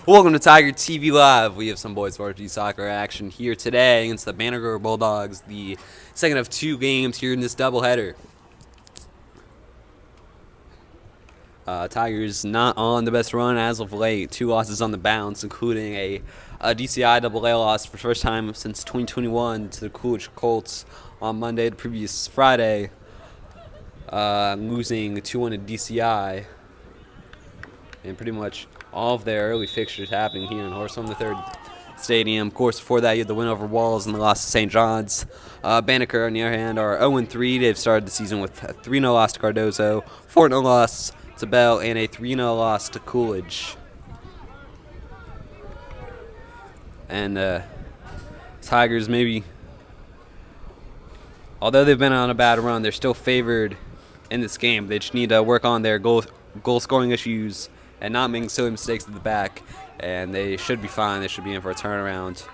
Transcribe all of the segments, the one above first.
Welcome to Tiger TV Live. We have some boys varsity soccer action here today against the Banneker Bulldogs, the second of two games here in this doubleheader. Tigers not on the best run as of late. 2 losses on the bounce, including a DCI AA loss for the first time since 2021 to the Coolidge Colts on Monday, the previous Friday, losing 2-1 to DCI. And pretty much all of their early fixtures happening here in Horseham III Stadium. Of course, before that, you had the win over Walls and the loss to St. John's. Banneker, on the other hand, are 0-3. They've started the season with a 3-0 loss to Cardozo, 4-0 loss to Bell, and a 3-0 loss to Coolidge. And Tigers, maybe, although they've been on a bad run, they're still favored in this game. They just need to work on their goal scoring issues and not making silly mistakes at the back, and they should be fine. They should be in for a turnaround.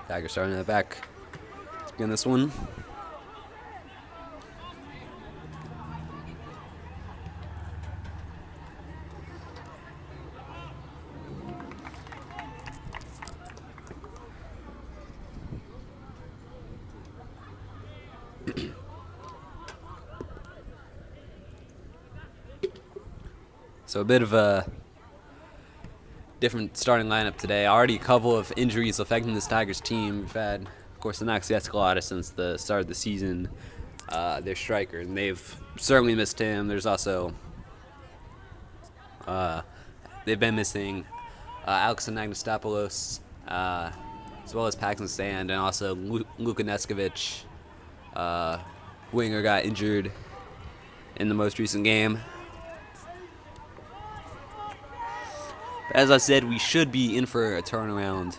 Tigers starting in the back to begin this one. So a bit of a different starting lineup today. Already a couple of injuries affecting this Tigers team. We've had, of course, Inox Escalada since the start of the season, their striker, and they've certainly missed him. There's also they've been missing Alex Anagnostopoulos, as well as Paxton Sand, and also Luka Neskovic. Winger got injured in the most recent game. As I said, we should be in for a turnaround.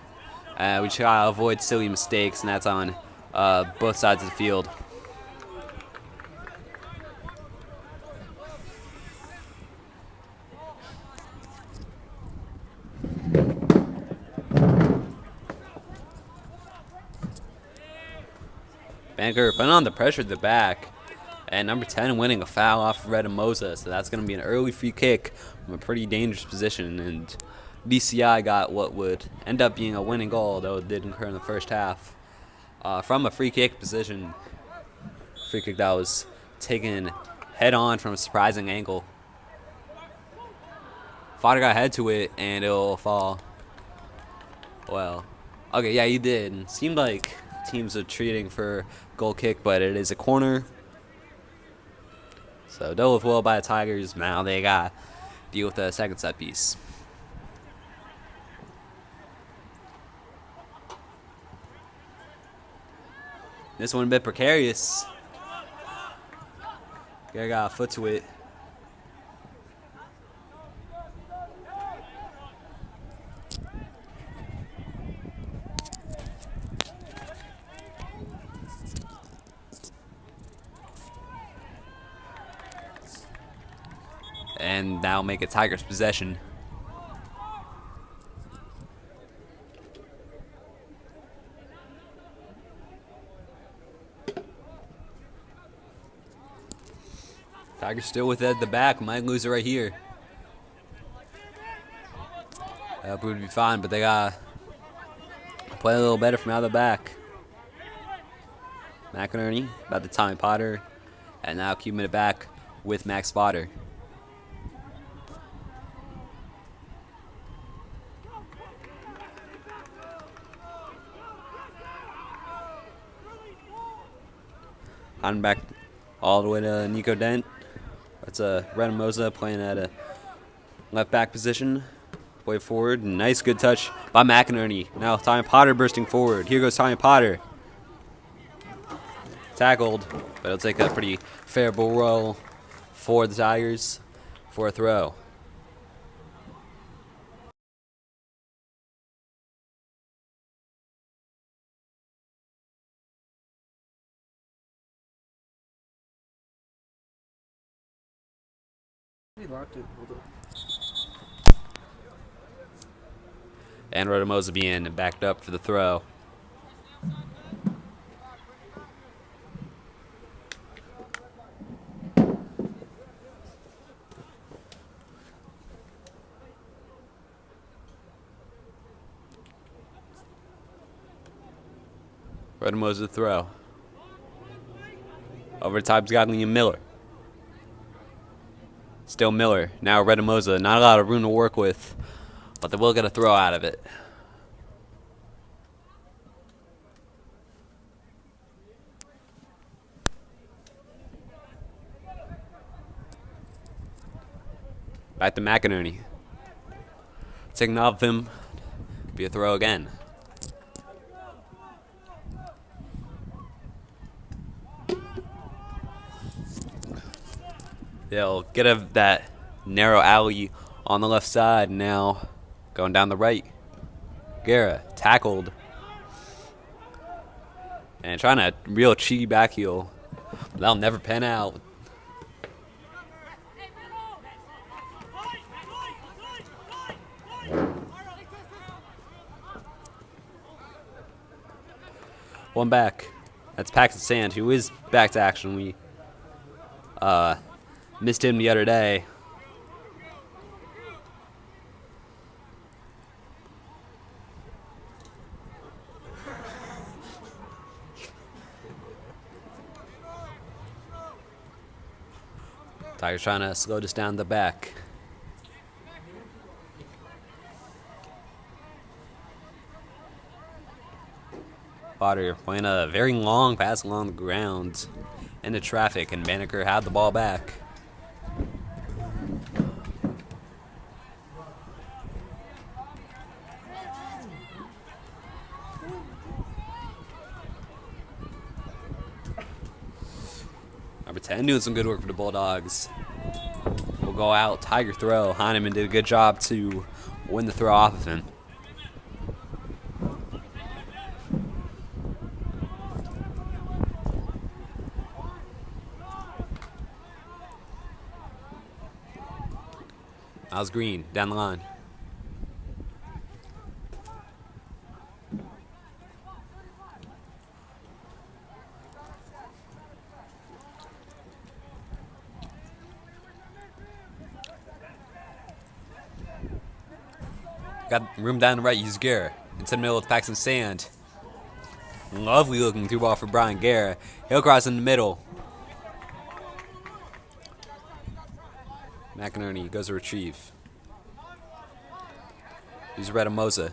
We try to avoid silly mistakes, and that's on both sides of the field. Banneker putting on the pressure at the back, and number 10 winning a foul off of Redamosa, so that's going to be an early free kick from a pretty dangerous position, and DCI got what would end up being a winning goal, though it did occur in the first half, from a free kick position. Free kick that was taken head on from a surprising angle. Fodder got head to it, and it'll fall. Well, okay, yeah, he did. It seemed like teams are treating for goal kick, but it is a corner. So dealt with well by the Tigers. Now they got to deal with the second set piece. This one a bit precarious. Gary got a foot to it. And that'll make it Tigers' possession. Tigers still with it at the back. Might lose it right here. That would be fine, but they got to play a little better from out of the back. McInerney about to Tommy Potter, and now keeping it back with Max Potter. On back all the way to Nico Dent. That's Redamosa playing at a left back position. Way forward. Nice good touch by McInerney. Now Tommy Potter bursting forward. Here goes Tommy Potter. Tackled, but it'll take a pretty favorable roll for the Tigers for a throw. And Redamosa being backed up for the throw. Redemosa to throw. Overtime's got Miller. Still Miller. Now Redemosa. Not a lot of room to work with, but they will get a throw out of it. Back to McInerney. Taking off him. Be a throw again. They'll get that narrow alley on the left side. Now going down the right. Guerra tackled. And trying a real cheeky back heel. That'll never pan out. One back. That's Paxton Sand, who is back to action. We missed him the other day. Tigers trying to slow this down the back. Potter playing a very long pass along the ground into traffic, and Banneker had the ball back. Number 10 doing some good work for the Bulldogs. Will go out, Tiger throw. Heineman did a good job to win the throw off of him. Miles Green down the line. Got room down the right, use Guerra. Into the middle with Paxton Sand. Lovely looking through ball for Brian Guerra. He'll cross in the middle. McInerney goes to retrieve. He's Redemosa.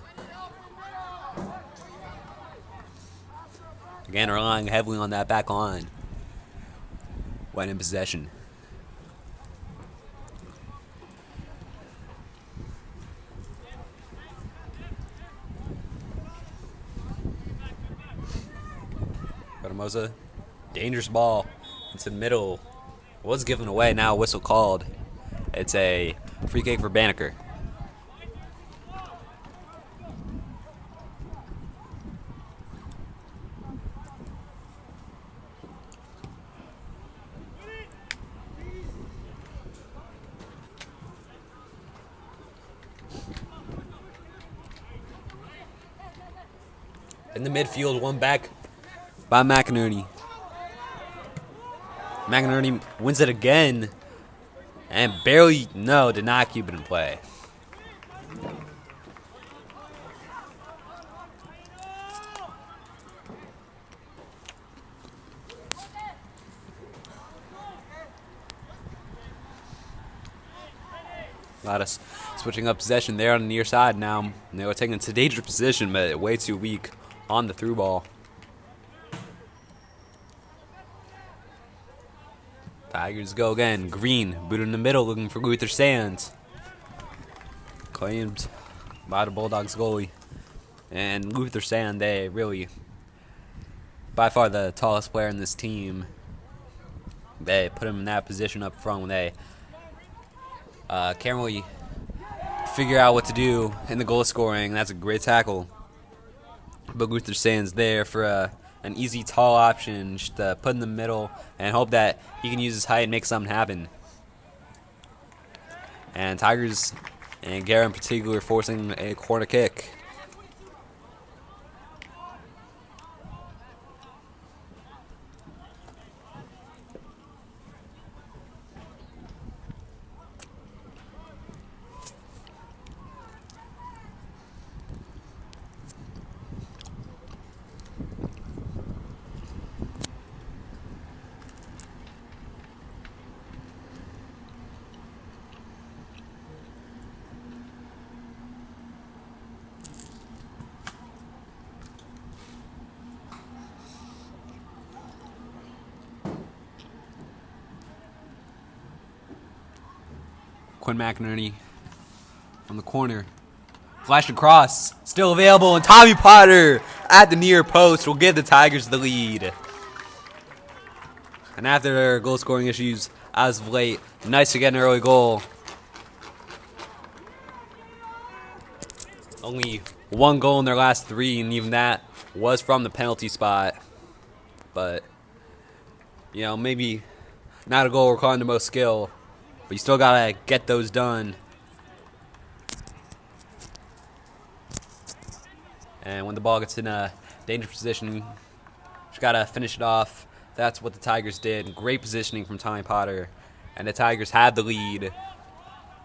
Again, relying heavily on that back line when in possession. Redemosa, dangerous ball into the middle. Was given away, now a whistle called. It's a free kick for Banneker. In the midfield, one back by McInerney. McInerney wins it again. And barely, no, did not keep it in play. A lot of switching up possession there on the near side now. They were taking a dangerous position, but way too weak on the through ball. Tigers go again. Green, boot in the middle, looking for Luther Sands. Claimed by the Bulldogs goalie. And Luther Sand, they really, by far the tallest player in this team. They put him in that position up front when they can't really figure out what to do in the goal scoring. That's a great tackle. But Luther Sand's there for an easy, tall option, just put in the middle and hope that he can use his height and make something happen. And Tigers, and Guerra in particular, forcing a corner kick. Quinn McInerney on the corner. Flash across, still available, and Tommy Potter at the near post will give the Tigers the lead. And after their goal scoring issues as of late, nice to get an early goal. Only one goal in their last 3, and even that was from the penalty spot. But, you know, maybe not a goal requiring the most skill, but you still got to get those done. And when the ball gets in a dangerous position, you just got to finish it off. That's what the Tigers did. Great positioning from Tommy Potter. And the Tigers have the lead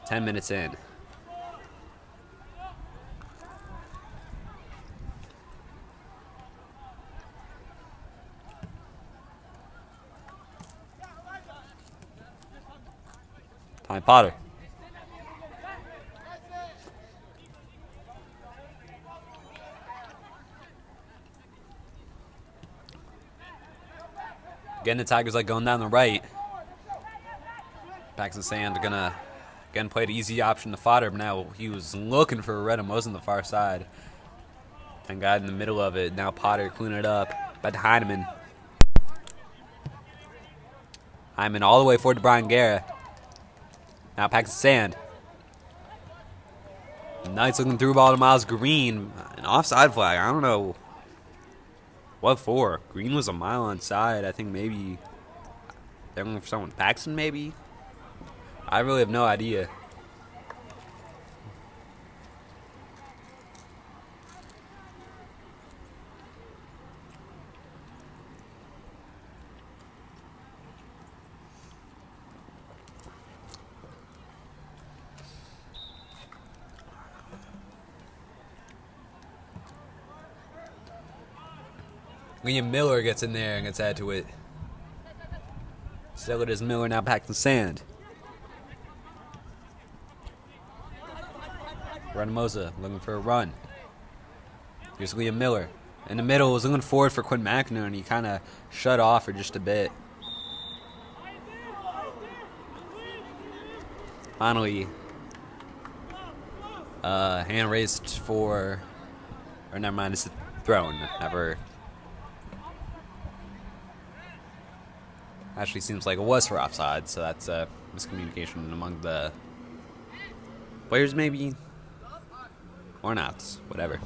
10 minutes in. Tommy Potter. Again, the Tigers like going down the right. Paxton Sand gonna again play the easy option to Fodder, but now he was looking for Red Mose on the far side. And got in the middle of it. Now Potter cleaning it up. Back to Heineman. Heineman all the way forward to Brian Guerra. Now Paxton Sand. Nice looking through ball to Miles Green. An offside flag. I don't know what for. Green was a mile onside. I think maybe they're going for someone. Paxton maybe? I really have no idea. Liam Miller gets in there and gets added to it. So it is Miller, now Paxton Sand. Renamosa looking for a run. Here's Liam Miller. In the middle, was looking forward for Quinn McInerney, and he kind of shut off for just a bit. Finally, hand raised for, or never mind, it's thrown. Never. Actually seems like it was for offside, so that's a miscommunication among the players maybe, or not, whatever.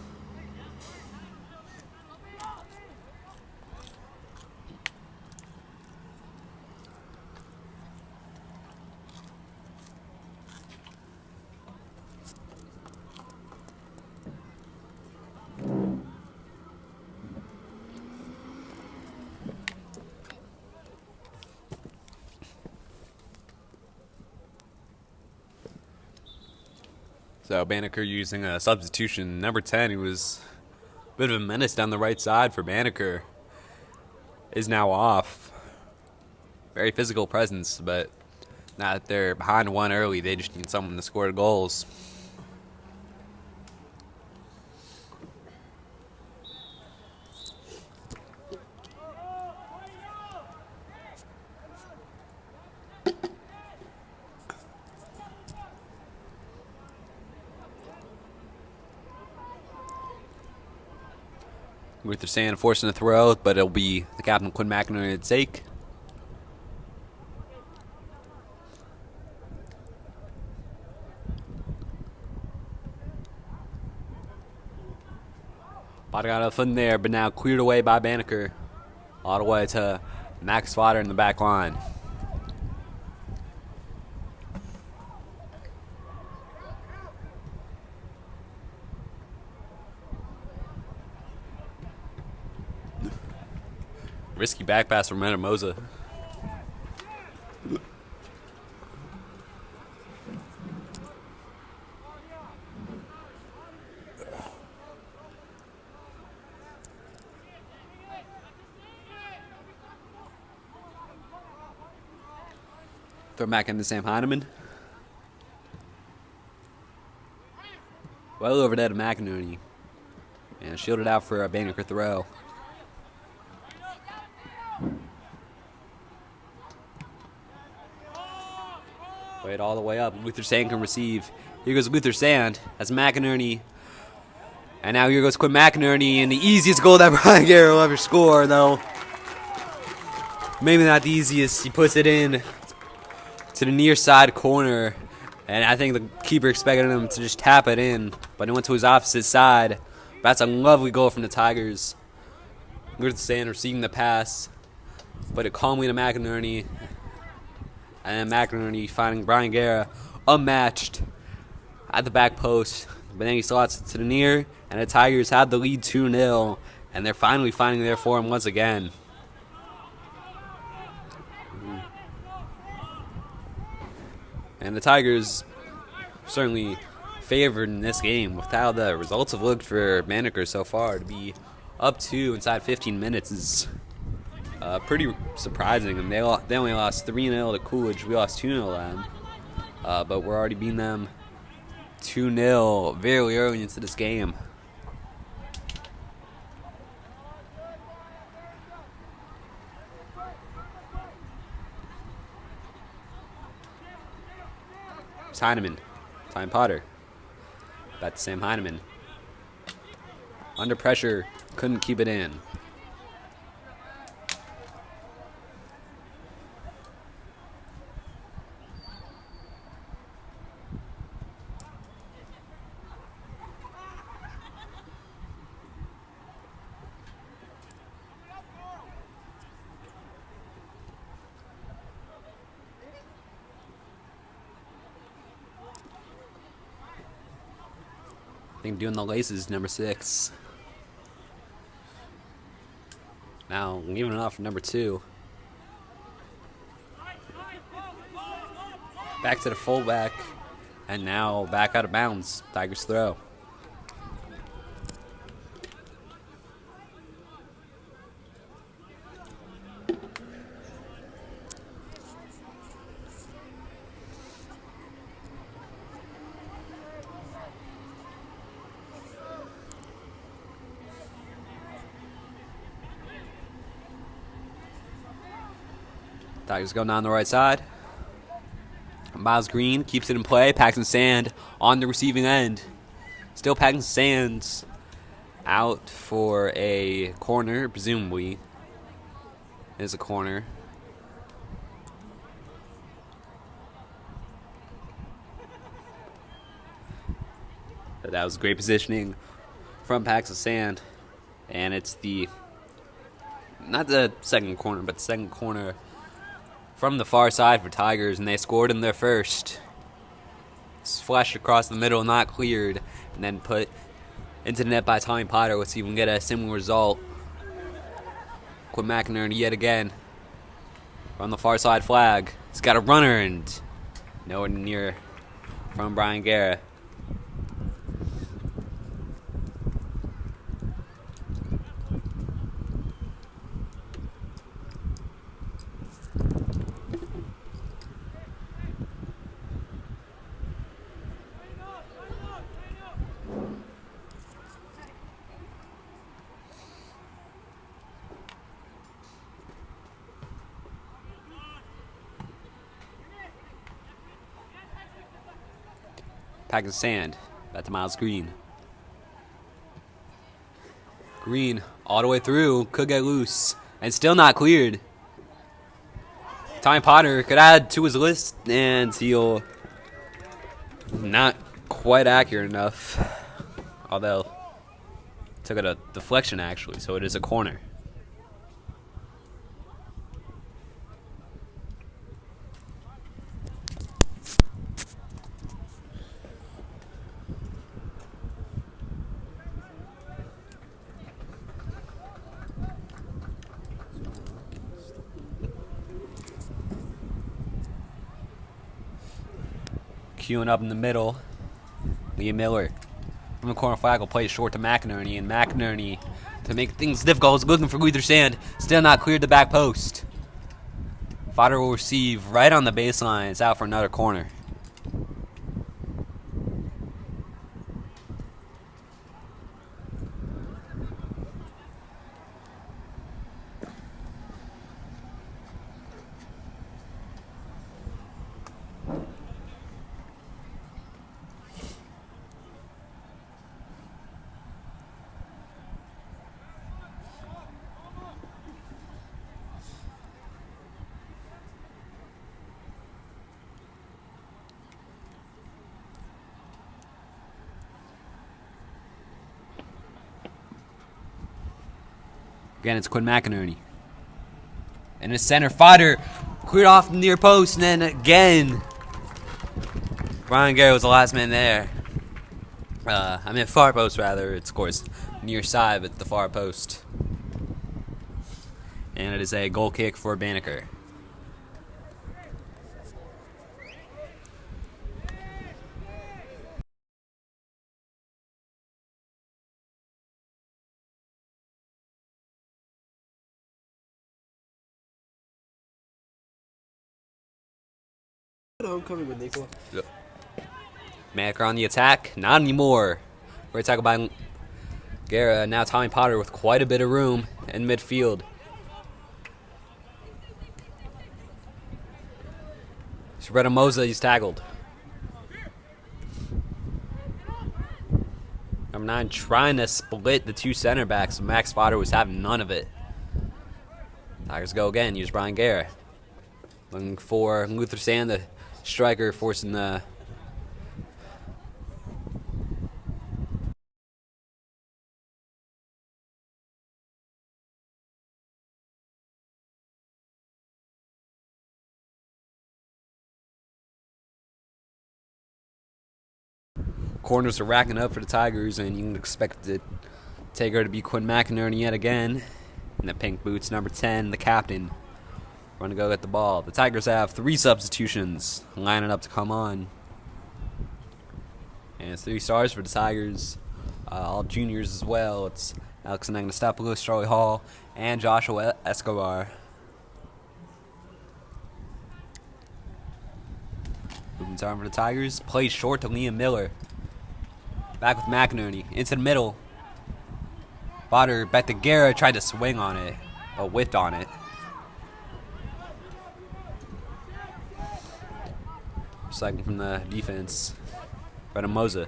So Banneker using a substitution. Number 10, who was a bit of a menace down the right side for Banneker, is now off. Very physical presence, but now that they're behind 1 early, they just need someone to score goals. Luther Sand forcing a throw, but it'll be the captain Quinn McInerney at stake. Potter got a foot in there, but now cleared away by Banneker. All the way to Max Fodder in the back line. Risky back pass from Renamosa. Throw back into Sam Heineman. Well over there to McInerney. And shielded out for a Banneker throw. Wait all the way up. Luther Sand can receive. Here goes Luther Sand. That's McInerney. And now here goes Quinn McInerney. And the easiest goal that Brian Garrett will ever score, though. Maybe not the easiest. He puts it in to the near side corner. And I think the keeper expected him to just tap it in. But it went to his opposite side. That's a lovely goal from the Tigers. Luther Sand receiving the pass. But it calmly to McInerney. And then McInerney finding Brian Guerra unmatched at the back post. But then he slots it to the near, and the Tigers have the lead 2-0. And they're finally finding their form once again. And the Tigers certainly favored in this game with how the results have looked for Banneker so far. To be up 2 inside 15 minutes is pretty surprising. And they only lost 3-0 to Coolidge. We lost 2-0 to them. But we're already beating them 2-0 very early into this game. It's Heineman. Time Potter. Back to Sam Heineman. Under pressure. Couldn't keep it in. I think doing the laces, number 6. Now, leaving it off for number 2. Back to the fullback. And now back out of bounds. Tigers throw. Tigers going down the right side. Miles Green keeps it in play. Paxton Sand on the receiving end. Still Paxton Sand's out for a corner, presumably. It is a corner. That was great positioning from Paxton Sand. And it's not the second corner, but the second corner from the far side for Tigers, and they scored in their first. Flashed across the middle, not cleared, and then put into the net by Tommy Potter. Let's see if we can get a similar result. Quinn McInerney yet again on the far side flag. He's got a runner and nowhere near from Brian Guerra. Pack of sand. Back to Miles Green. Green all the way through. Could get loose. And still not cleared. Tommy Potter could add to his list. And he'll not quite accurate enough. Although took it a deflection actually. So it is a corner. Queuing up in the middle, Liam Miller from the corner flag will play it short to McInerney, and McInerney, to make things difficult, is looking for Luther Sand. Still not cleared the back post. Fodder will receive right on the baseline. It's out for another corner. Again, it's Quinn McInerney. And his center fodder cleared off the near post, and then again, Brian Garrett was the last man there. Far post rather. It's of course near side, but the far post. And it is a goal kick for Banneker. Homecoming with Nico. Yep. Banneker on the attack. Not anymore. Great tackle by Guerra. Now Tommy Potter with quite a bit of room in midfield. Spread Moza, he's tackled. Number 9 trying to split the two center backs. Max Potter was having none of it. Tigers go again. Use Brian Guerra. Looking for Luther Sand, the striker, forcing the corners are racking up for the Tigers, and you can expect the taker to be Quinn McInerney yet again. In the pink boots, number 10, the captain. Going to go get the ball. The Tigers have 3 substitutions lining up to come on. And it's 3 stars for the Tigers. All juniors as well. It's Alex Anastopoulos, Charlie Hall, and Joshua Escobar. Moving time for the Tigers. Plays short to Liam Miller. Back with McInerney. Into the middle. Potter back to Guerra. Tried to swing on it, but whiffed on it. Second from the defense. Moza.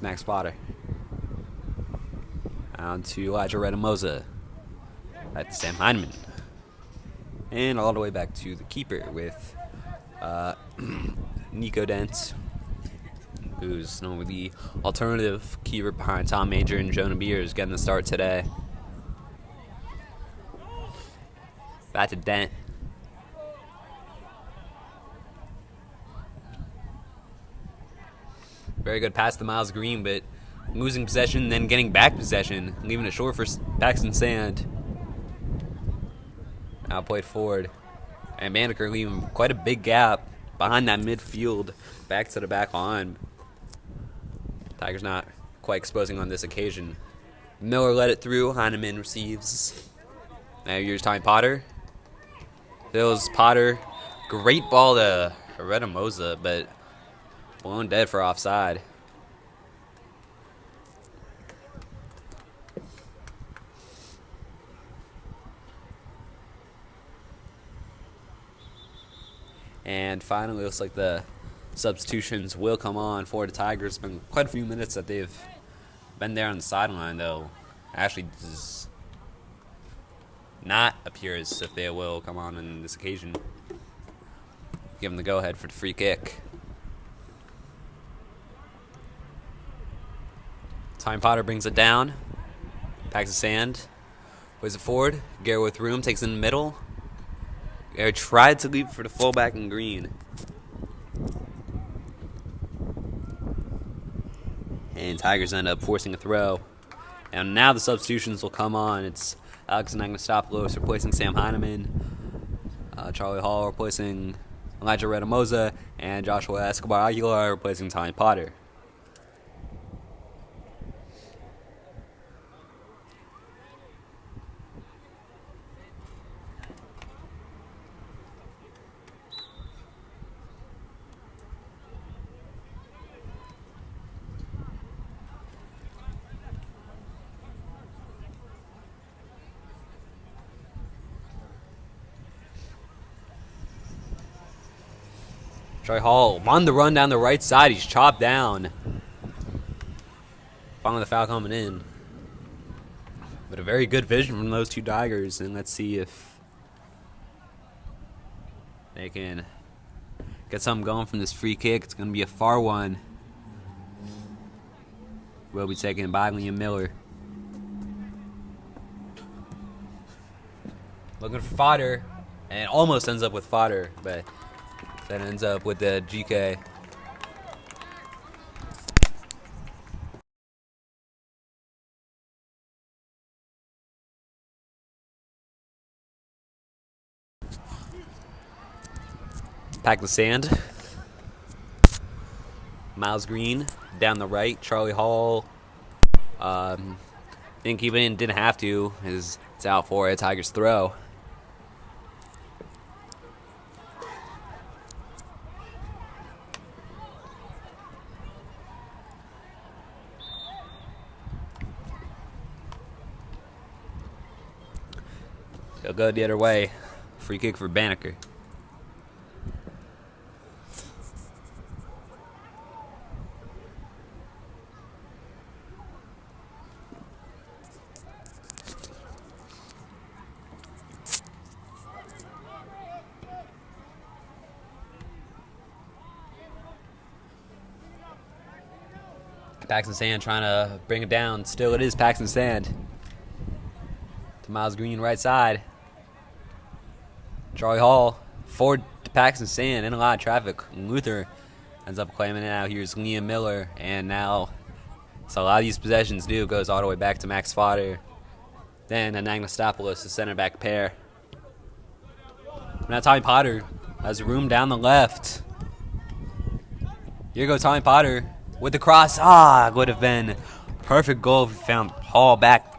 Max Potter. On to Elijah Redamoza. Back to Sam Heineman. And all the way back to the keeper with Nico Dent, who's normally the alternative keeper behind Tom Major and Jonah Beers, getting the start today. Back to Dent. Very good pass to Miles Green, but losing possession, then getting back possession, leaving it short for Paxton Sand. Now played forward. And Banneker leaving quite a big gap behind that midfield, back to the back line. Tigers not quite exposing on this occasion. Miller let it through. Heineman receives. Now here's Tommy Potter. Fills Potter. Great ball to Redamoza, but blown dead for offside. And finally, looks like the substitutions will come on for the Tigers. It's been quite a few minutes that they've been there on the sideline, though. Actually, does not appear as if they will come on this occasion. Give them the go-ahead for the free kick. Time Potter brings it down. Packs the sand. Plays it forward. Garrett with room. Takes it in the middle. Garrett tried to leave for the fullback in green. And Tigers end up forcing a throw. And now the substitutions will come on. It's Alex Anastopoulos replacing Sam Heineman. Charlie Hall replacing Elijah Redamoza. And Joshua Escobar Aguilar replacing Tommy Potter. Troy Hall on the run down the right side. He's chopped down. Finally the foul coming in. But a very good vision from those two Tigers. And let's see if they can get something going from this free kick. It's going to be a far one. Will be taken by Liam Miller. Looking for fodder, and almost ends up with fodder, but then ends up with the GK. Pack the sand. Miles Green down the right. Charlie Hall didn't keep it in, didn't have to. It's out for a Tigers throw. They'll go the other way. Free kick for Banneker. Paxton Sand trying to bring it down. Still, it is Paxton Sand. To Miles Green, right side. Charlie Hall, forward to Paxton Sand, in a lot of traffic. Luther ends up claiming it out. Here's Liam Miller, and now, so a lot of these possessions goes all the way back to Max Fodder. Then Anagnostopoulos, the center back pair. Now Tommy Potter has room down the left. Here goes Tommy Potter with the cross. Would have been perfect goal if he found Hall back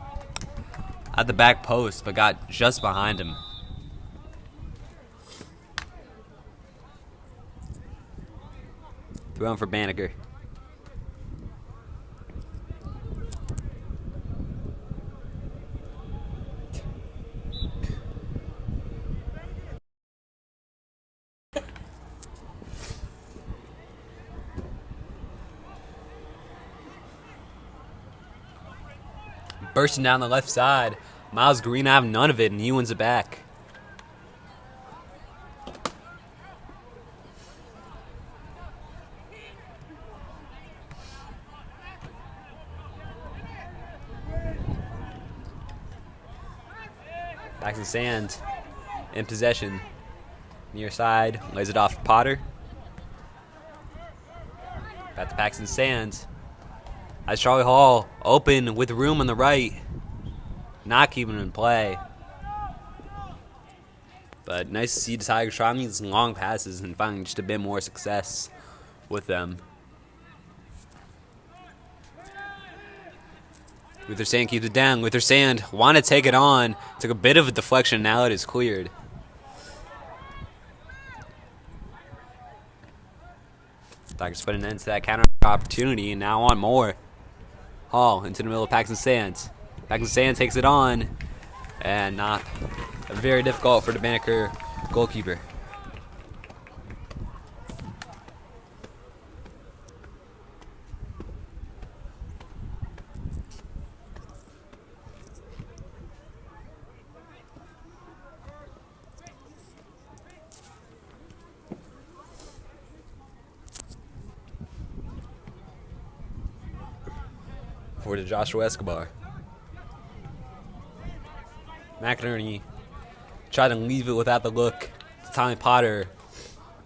at the back post, but got just behind him. Thrown for Banneker. Bursting down the left side. Miles Green have none of it, and he wins it back. Paxton Sand in possession. Near side, lays it off to Potter. Back to Paxton Sand. As Charlie Hall open with room on the right. Not keeping him in play. But nice to see the Tigers trying these long passes and finding just a bit more success with them. Luther Sand keeps it down. Luther Sand want to take it on. Took a bit of a deflection. Now it is cleared. Tigers put an end to that counter opportunity and now on more. Hall into the middle of Paxton Sand. Paxton Sand takes it on. And not very difficult for the Banneker goalkeeper. For the Joshua Escobar. McInerney tried to leave it without the look to Tommy Potter,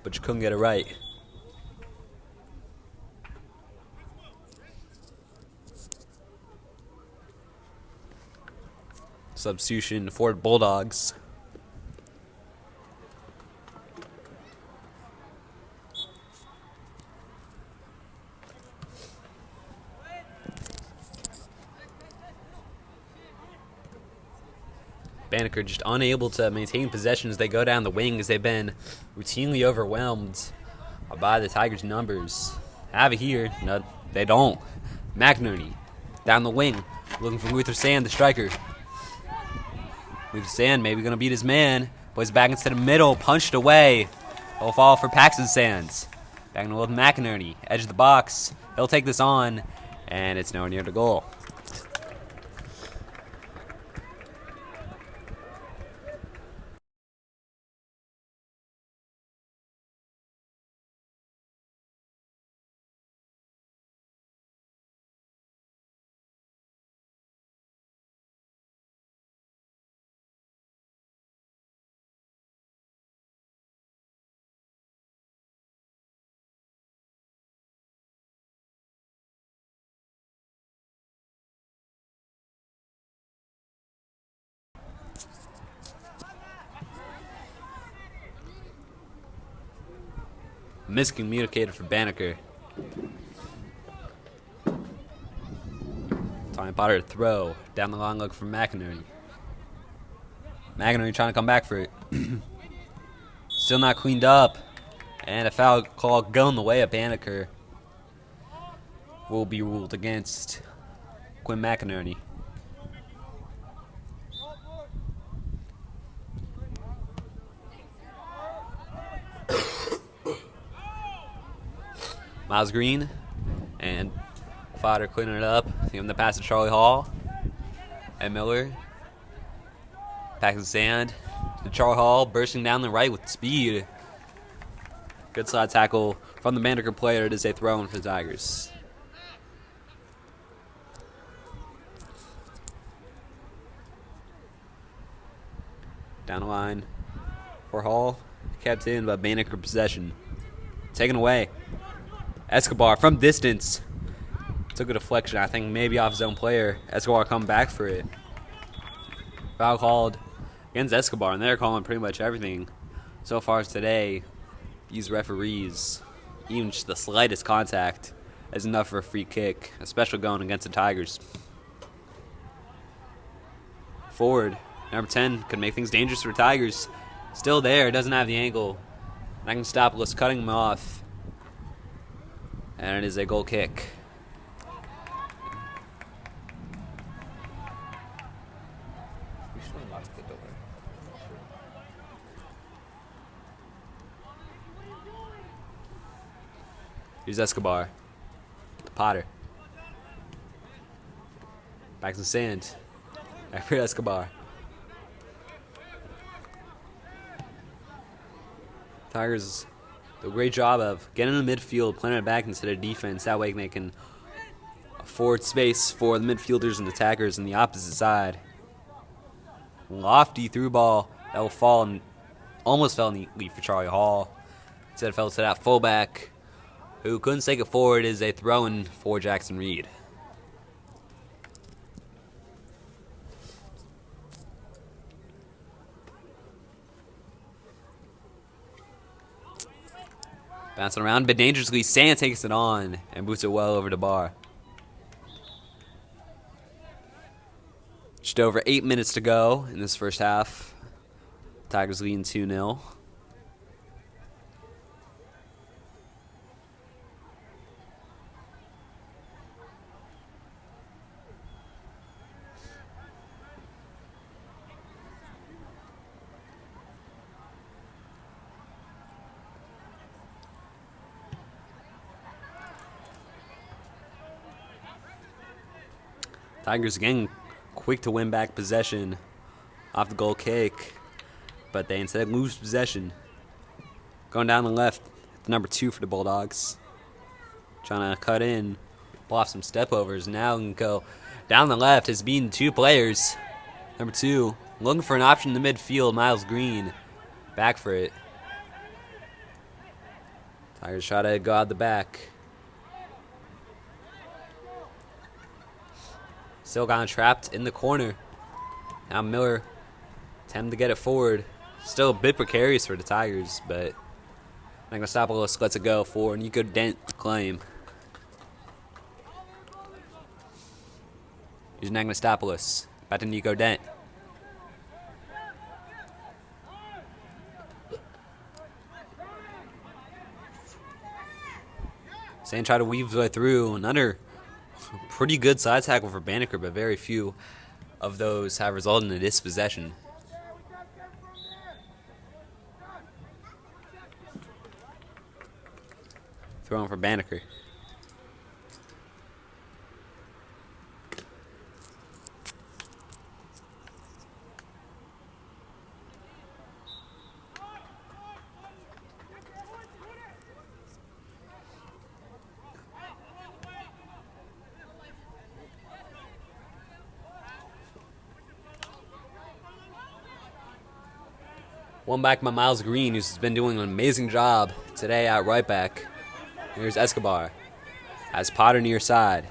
but you couldn't get it right. Substitution for Bulldogs. Banneker just unable to maintain possession as they go down the wing, as they've been routinely overwhelmed by the Tigers' numbers. Have it here. No, they don't. McInerney down the wing, looking for Luther Sand, the striker. Luther Sand maybe going to beat his man. Plays back into the middle, punched away. He'll fall for Paxton Sands. Back in the middle of McInerney, edge of the box. He'll take this on, and it's nowhere near the goal. miscommunicated for Banneker. Tommy Potter to throw. Down the line look for McInerney. McInerney trying to come back for it. Still not cleaned up. And a foul call going the way of Banneker will be ruled against Quinn McInerney. Miles Green and Fodder cleaning it up. Giving the pass to Charlie Hall. And Miller. Packing sand to Charlie Hall, bursting down the right with speed. Good side tackle from the Banneker player. It is a throw in for the Tigers. Down the line for Hall. Kept in by Banneker possession. Taken away. Escobar from distance. Took a deflection, I think maybe off his own player. Escobar come back for it. Foul called against Escobar, and they're calling pretty much everything so far today. These referees, even just the slightest contact is enough for a free kick, especially going against the Tigers. Forward, number 10, could make things dangerous for the Tigers. Still there, doesn't have the angle. Magnostopoulos cutting him off. And it is a goal kick. Here's Escobar. Potter. Back to the sand. Back for Escobar. Tigers do a great job of getting in the midfield, playing it back instead of defense. That way they can afford space for the midfielders and attackers on the opposite side. Lofty through ball that will fall and almost fell neatly for Charlie Hall. Instead fell to that fullback who couldn't take it forward. Is a throw-in for Jackson Reed. Bouncing around, but dangerously, Sand takes it on and boots it well over the bar. Just over 8 minutes to go in this first half. Tigers leading 2-0. Tigers again quick to win back possession off the goal kick, but they instead lose possession. Going down the left, the number 2 for the Bulldogs. Trying to cut in, pull off some step overs. Now can go down the left, has beaten 2 players. Number 2, looking for an option in the midfield, Miles Green. Back for it. Tigers try to go out the back. Still got trapped in the corner. Now Miller attempting to get it forward. Still a bit precarious for the Tigers, but Magnostopoulos lets it go for Nico Dent to claim. Here's Magnostopoulos. Back to Nico Dent. Sand try to weave his way through. Another pretty good side tackle for Banneker, but very few of those have resulted in a dispossession. Throwing for Banneker. One back by Miles Green, who's been doing an amazing job today at right back. Here's Escobar. Has Potter near side.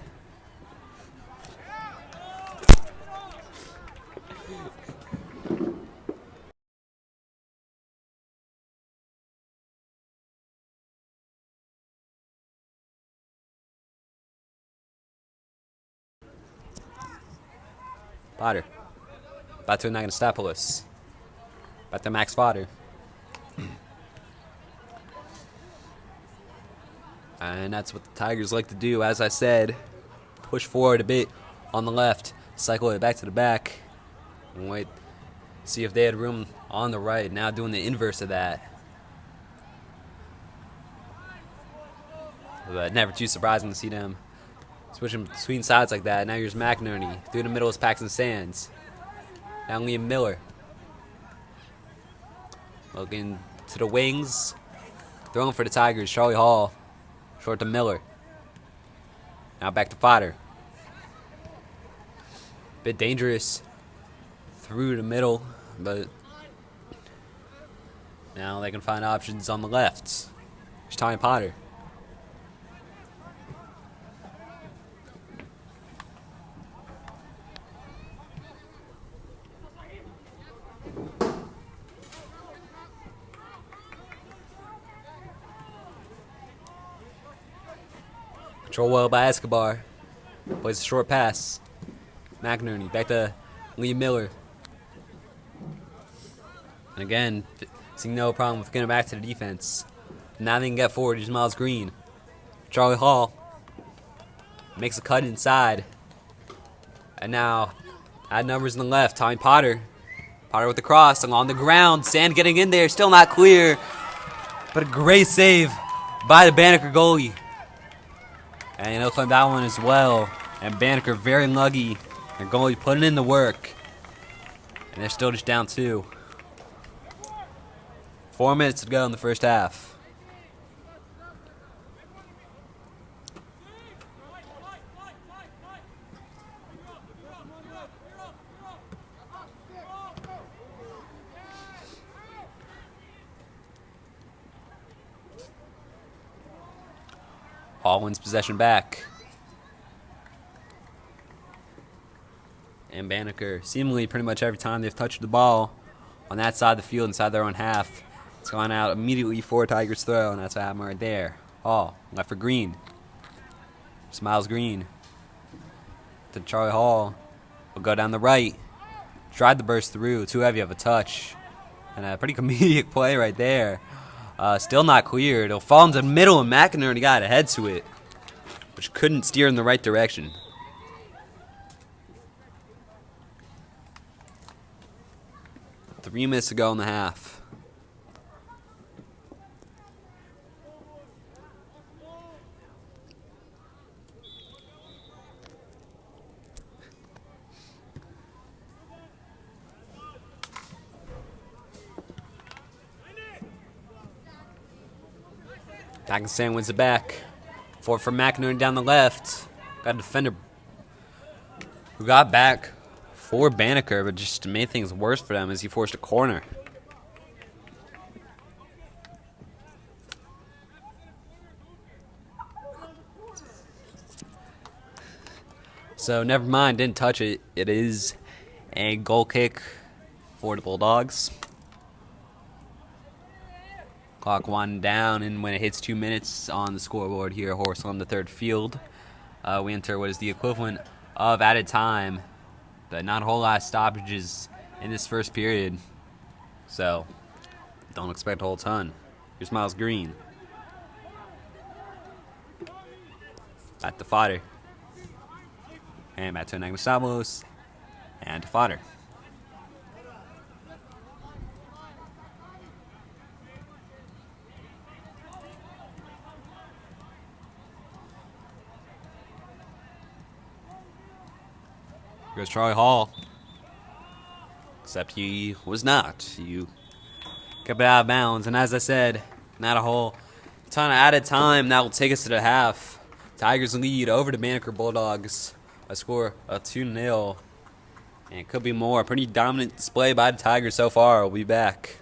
Potter. Back to Anagnostapolis. Back to Max Potter. And that's what the Tigers like to do. As I said, push forward a bit on the left, cycle it back to the back, and wait, see if they had room on the right. Now doing the inverse of that. But never too surprising to see them switching between sides like that. Now here's McInerney. Through the middle is Paxton Sands. Now Liam Miller. Looking to the wings. Throwing for the Tigers. Charlie Hall. Short to Miller. Now back to Potter. Bit dangerous through the middle, but now they can find options on the left. Here's Tommy Potter. Control well by Escobar. Plays a short pass. McInerney back to Lee Miller. And again, seeing no problem with getting back to the defense. Now they can get forward. Here's Miles Green. Charlie Hall makes a cut inside. And now, add numbers on the left. Tommy Potter. Potter with the cross along the ground. Sand getting in there. Still not clear. But a great save by the Banneker goalie. And he'll claim that one as well. And Banneker very lucky. The goalie putting in the work. And they're still just down 2. 4 minutes to go in the first half. Hall wins possession back. And Banneker, seemingly pretty much every time they've touched the ball on that side of the field, inside their own half, it's gone out immediately for Tigers throw, and that's what happened right there. Hall, left for Green. Miles Green to Charlie Hall. Will go down the right. Tried to burst through, too heavy of a touch. And a pretty comedic play right there. Still not cleared. It'll fall into the middle, and McInerney got ahead to it, which couldn't steer in the right direction. Three minutes to go in the half. Pakistan wins it back. Forward for McInerney down the left. Got a defender who got back for Banneker, but just made things worse for them as he forced a corner. So never mind, didn't touch it. It is a goal kick for the Bulldogs. Clock winding down, and when it hits 2 minutes on the scoreboard here, Horse on the third field, we enter what is the equivalent of added time, but not a whole lot of stoppages in this first period. So, don't expect a whole ton. Here's Miles Green. Back to Fodder. And back to Anagnostapolis. And to Fodder. Here's Charlie Hall. Except he was not. He kept it out of bounds. And as I said, not a whole ton of added time. That will take us to the half. Tigers lead over the Banneker Bulldogs by a score of 2-0. And it could be more. Pretty dominant display by the Tigers so far. We'll be back.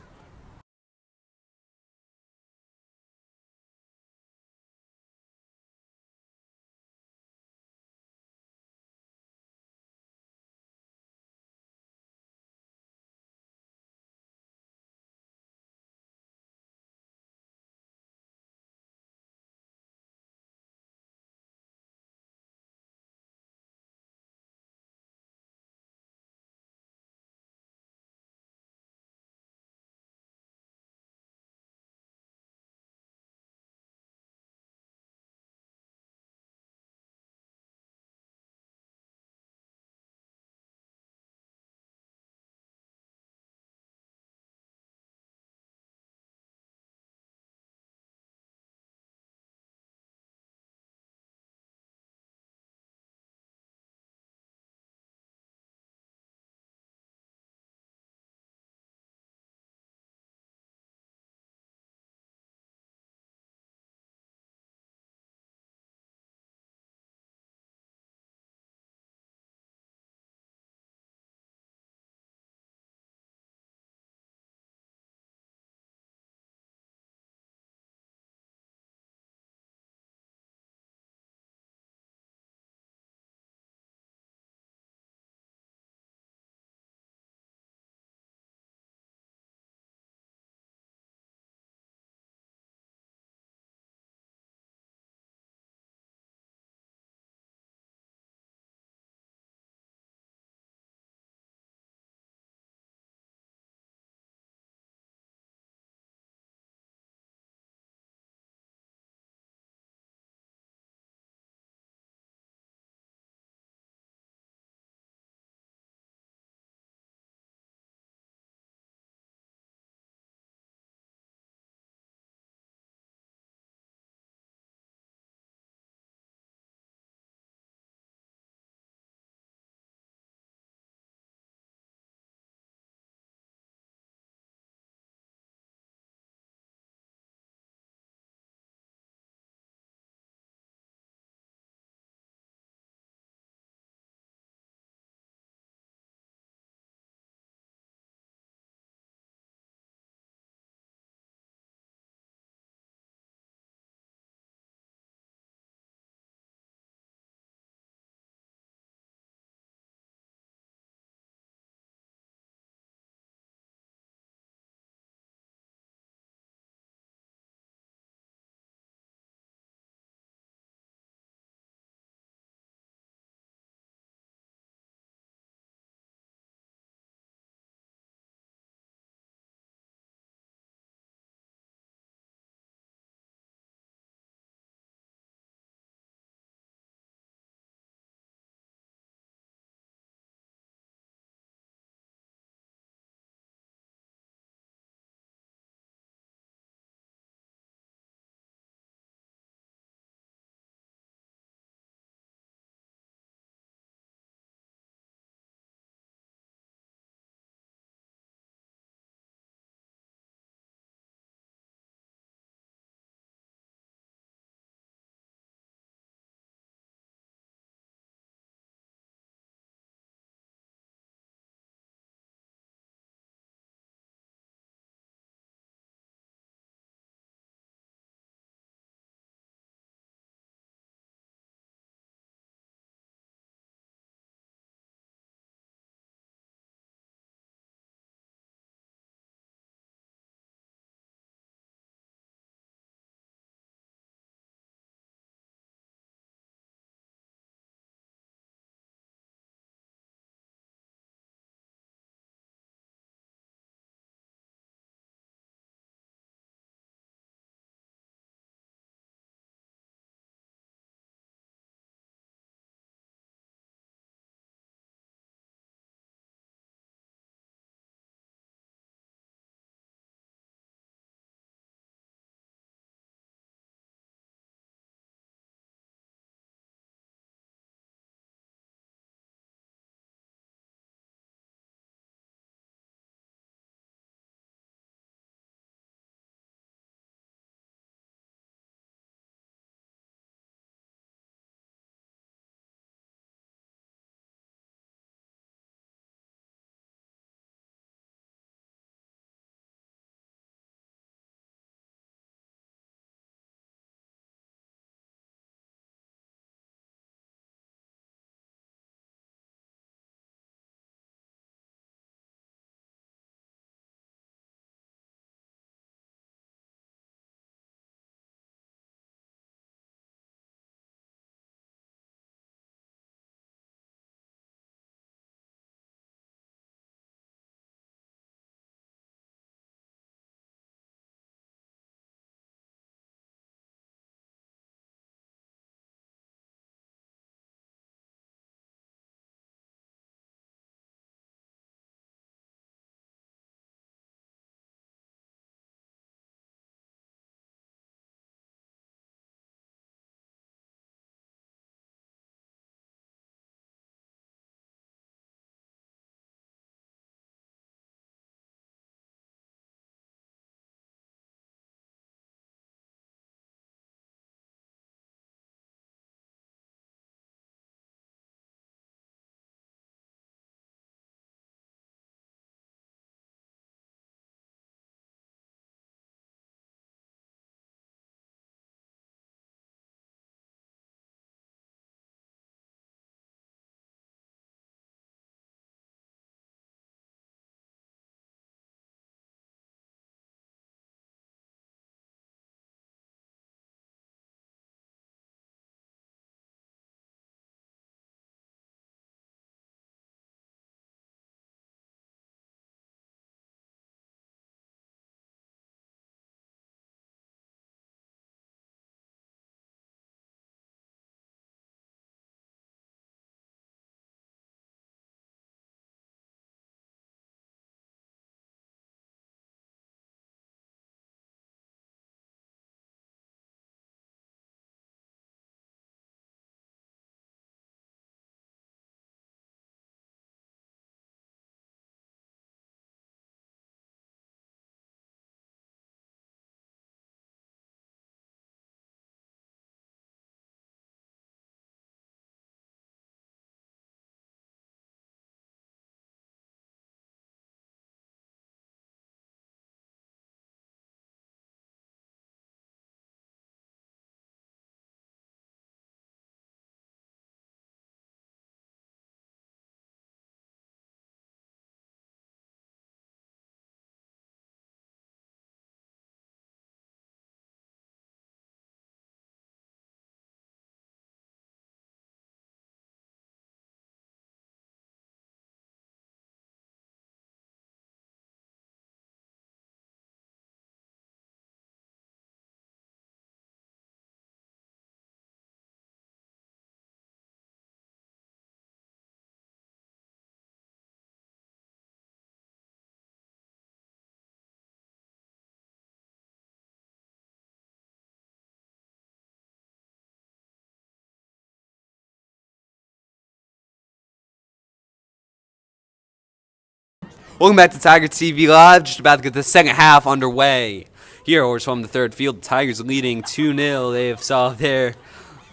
Welcome back to Tiger TV Live. Just about to get the second half underway. Here, we're from the third field. The Tigers leading 2-0. They've solved their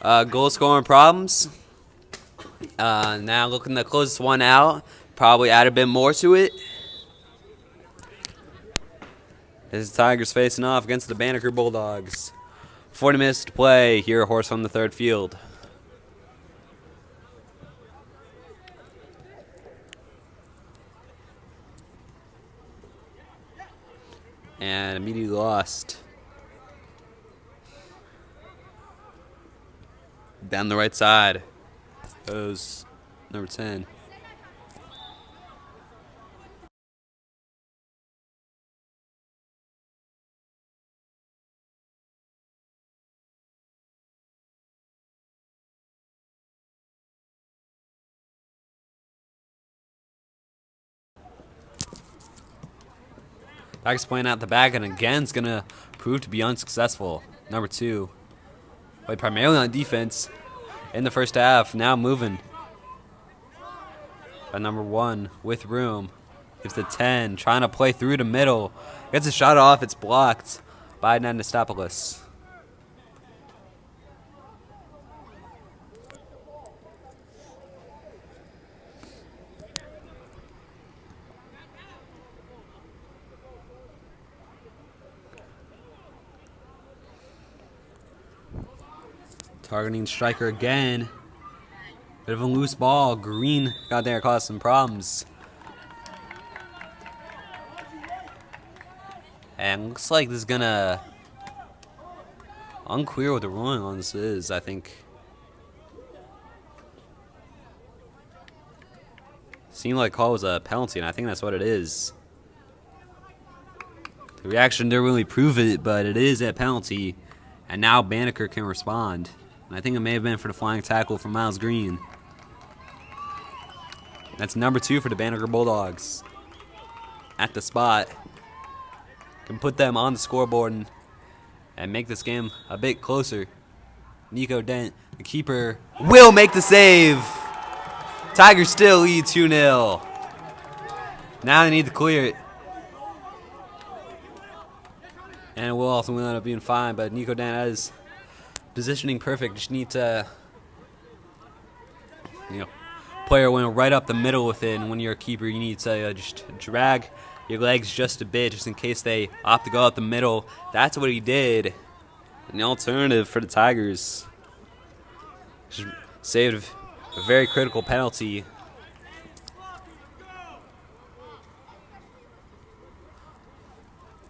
goal scoring problems. Now looking to close this one out. Probably add a bit more to it. As the Tigers facing off against the Banneker Bulldogs. 40 minutes to play. Here, a horse from the third field. And immediately lost. Down the right side goes number 10. Tigers playing out the back, and again, it's going to prove to be unsuccessful. Number 2. Played primarily on defense in the first half. Now moving by number 1 with room. Gives the 10. Trying to play through the middle. Gets a shot off. It's blocked by Nanastopoulos. Targeting striker again. Bit of a loose ball. Green got there, caused some problems. And looks like this is gonna... Unclear what the ruling on this is, I think. Seemed like call was a penalty, and I think that's what it is. The reaction didn't really prove it, but it is a penalty. And now Banneker can respond. And I think it may have been for the flying tackle from Miles Green. That's number 2 for the Banneker Bulldogs. At the spot. Can put them on the scoreboard and make this game a bit closer. Nico Dent, the keeper, will make the save. Tigers still lead 2-0. Now they need to clear it. And it will also end up being fine, but Nico Dent has positioning perfect. Just need to, player went right up the middle with it. And when you're a keeper, you need to just drag your legs just a bit, just in case they opt to go out the middle. That's what he did. And the alternative for the Tigers just saved a very critical penalty.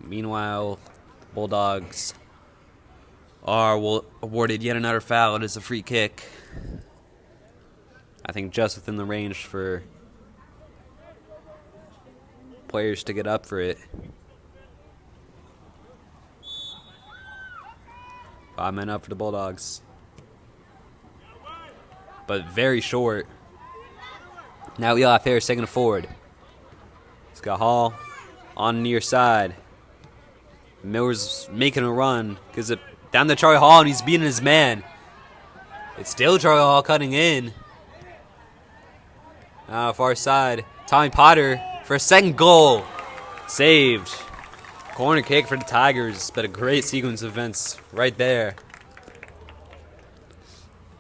Meanwhile, Bulldogs are awarded yet another foul. It is a free kick. I think just within the range for players to get up for it. 5 men up for the Bulldogs. But very short. Now Eli Ferris taking it forward. It's got Hall on the near side. Miller's making a run because it down to Charlie Hall, and he's beating his man. It's still Charlie Hall cutting in. Far side, Tommy Potter for a second goal. Saved. Corner kick for the Tigers, but a great sequence of events right there.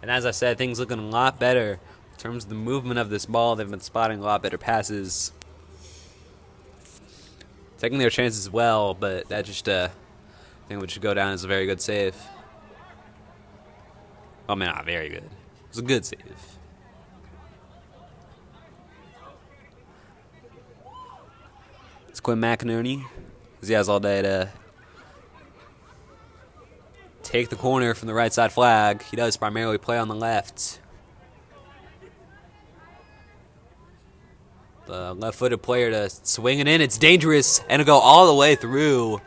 And as I said, things looking a lot better in terms of the movement of this ball. They've been spotting a lot better passes. Taking their chances well, but that just, I think would should go down as a very good save. Oh man, not very good. It was a good save. It's Quinn McInerney, because he has all day to take the corner from the right side flag. He does primarily play on the left. The left-footed player to swing it in. It's dangerous, and it'll go all the way through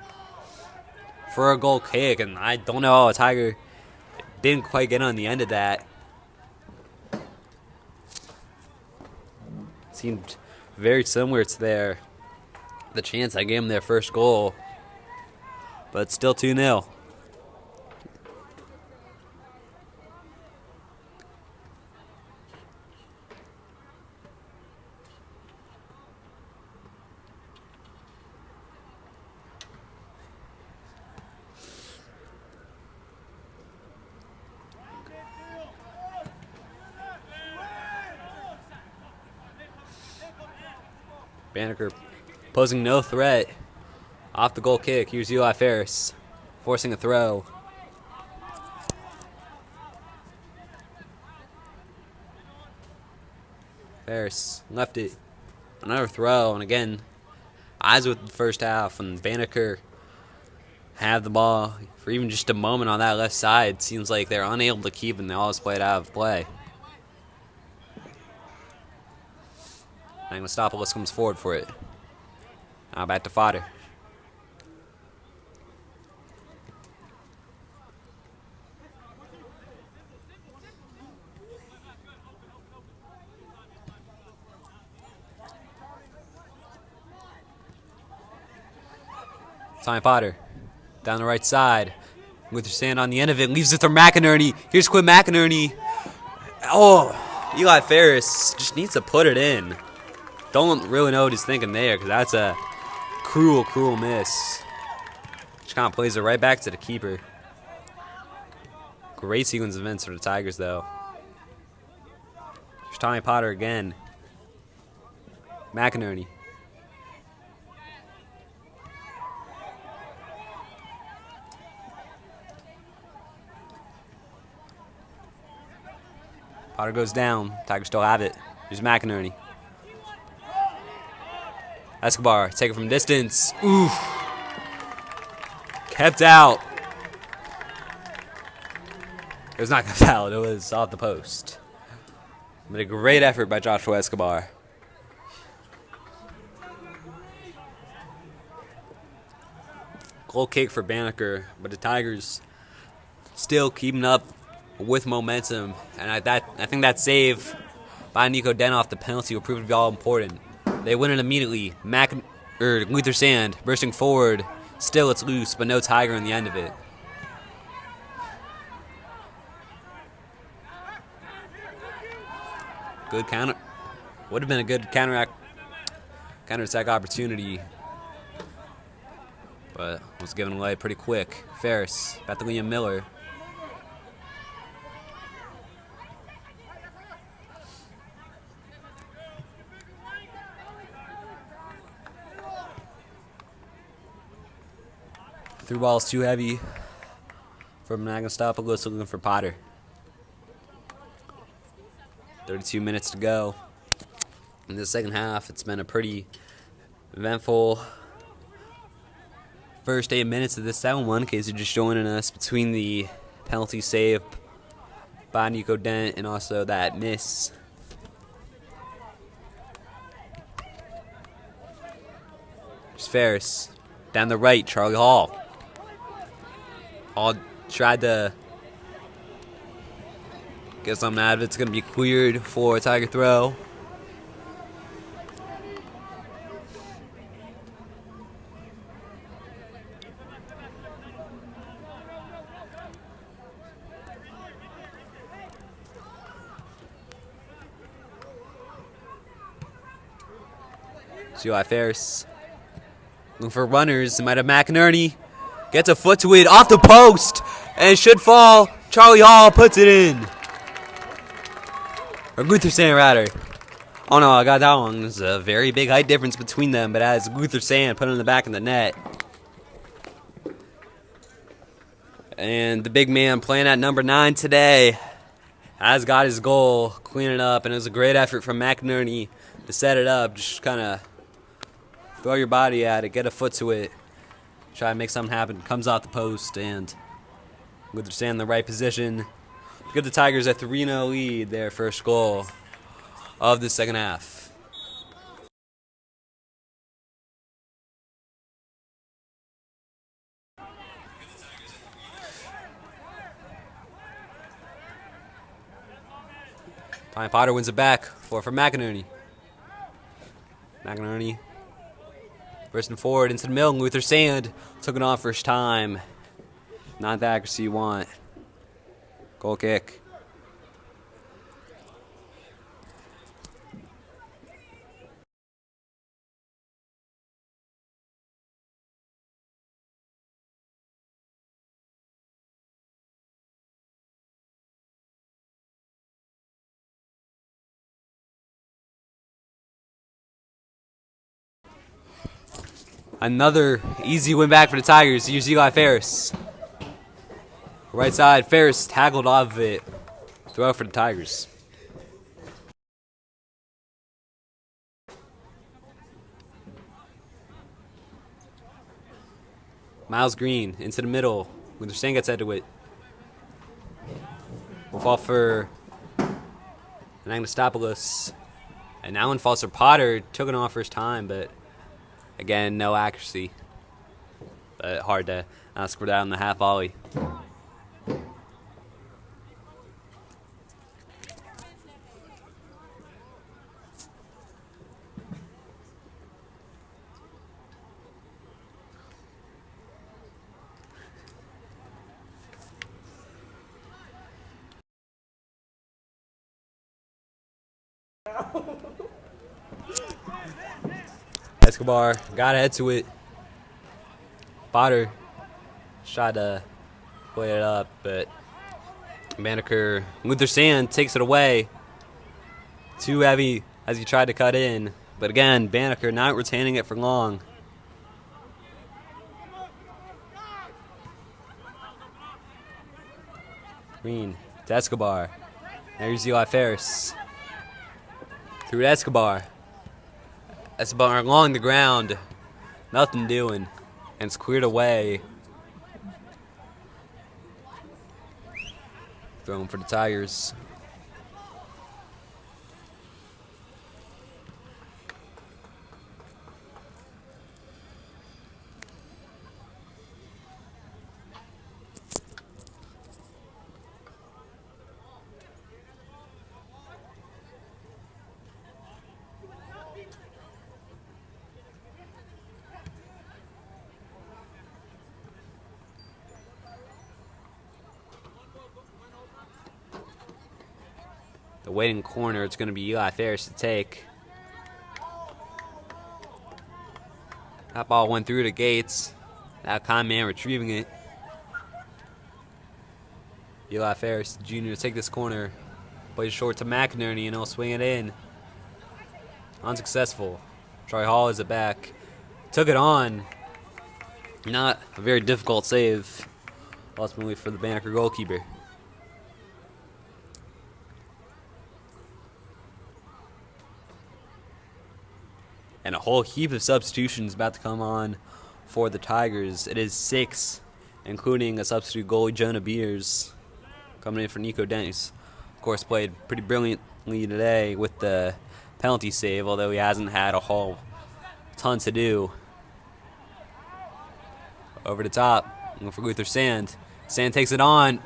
for a goal kick. And I don't know how a Tiger didn't quite get on the end of that. Seemed very similar to the chance I gave them their first goal. But it's still 2-0. Banneker posing no threat. Off the goal kick. Here's Eli Ferris forcing a throw. Ferris left it. Another throw, and again, eyes with the first half, and Banneker have the ball for even just a moment on that left side. Seems like they're unable to keep, and they always play it out of play. Anastopoulos comes forward for it. Now back to Fodder. Tommy Potter down the right side. Luther Sand on the end of it. Leaves it for McInerney. Here's Quinn McInerney. Oh, Eli Ferris just needs to put it in. Don't really know what he's thinking there, because that's a cruel, cruel miss. Just kind of plays it right back to the keeper. Great sequence of events for the Tigers, though. There's Tommy Potter again. McInerney. Potter goes down. Tigers still have it. Here's McInerney. Escobar, take it from distance. Oof. Kept out. It was not kept out. It was off the post. But a great effort by Joshua Escobar. Goal kick for Banneker, but the Tigers still keeping up with momentum, and I think that save by Nico Den off the penalty will prove to be all important. They win it immediately. Luther Sand bursting forward. Still it's loose, but no Tiger in the end of it. Good counter. Would have been a good counterattack opportunity, but was given away pretty quick. Ferris, Bethlehem Miller. Through ball's too heavy from Anastopoulos, looking for Potter. 32 minutes to go. In the second half, it's been a pretty eventful first 8 minutes of this second one, in case you're just joining us, between the penalty save by Nico Dent and also that miss. There's Ferris. Down the right, Charlie Hall. Hall tried to get something out of it. It's going to be cleared for a Tiger throw. Eli Ferris looking for runners. It might have McInerney. Gets a foot to it off the post, and it should fall. Charlie Hall puts it in. Or Luther Sand, rather. Oh no, I got that one. There's a very big height difference between them, but as Luther Sand put it in the back of the net. And the big man playing at number 9 today has got his goal, cleaning up, and it was a great effort from McInerney to set it up. Just kind of throw your body at it, get a foot to it, try to make something happen. Comes off the post, and Luther Sand in the right position to give the Tigers a 3-0 lead, their first goal of the second half. Tommy Potter wins it back for McInerney. McInerney bursting forward into the middle. Luther Sand took it on first time. Not the accuracy you want. Goal kick. Another easy win back for the Tigers. Here's Eli Ferris. Right side, Ferris tackled off of it. Throw for the Tigers. Miles Green into the middle. Luther gets head to it. Will fall for Anastopoulos. And that one falls for Potter. Took it on first time, but again, no accuracy. But hard to score that on the half volley. Escobar got head to it. Potter tried to play it up, but Banneker, Luther Sand takes it away. Too heavy as he tried to cut in. But again, Banneker not retaining it for long. Green to Escobar. There's Eli Ferris. Through to Escobar. Escobar along the ground. Nothing doing. And it's cleared away. Thrown for the Tigers. The waiting corner, it's going to be Eli Ferris to take. That ball went through the gates. That con man retrieving it. Eli Ferris Jr. to take this corner. Plays short to McInerney and he'll swing it in. Unsuccessful. Troy Hall is it back. Took it on. Not a very difficult save, ultimately, for the Banneker goalkeeper. And a whole heap of substitutions about to come on for the Tigers. It is 6, including a substitute goalie, Jonah Beers, coming in for Nico Dennis. Of course, played pretty brilliantly today with the penalty save, although he hasn't had a whole ton to do. Over the top, looking for Luther Sand. Sand takes it on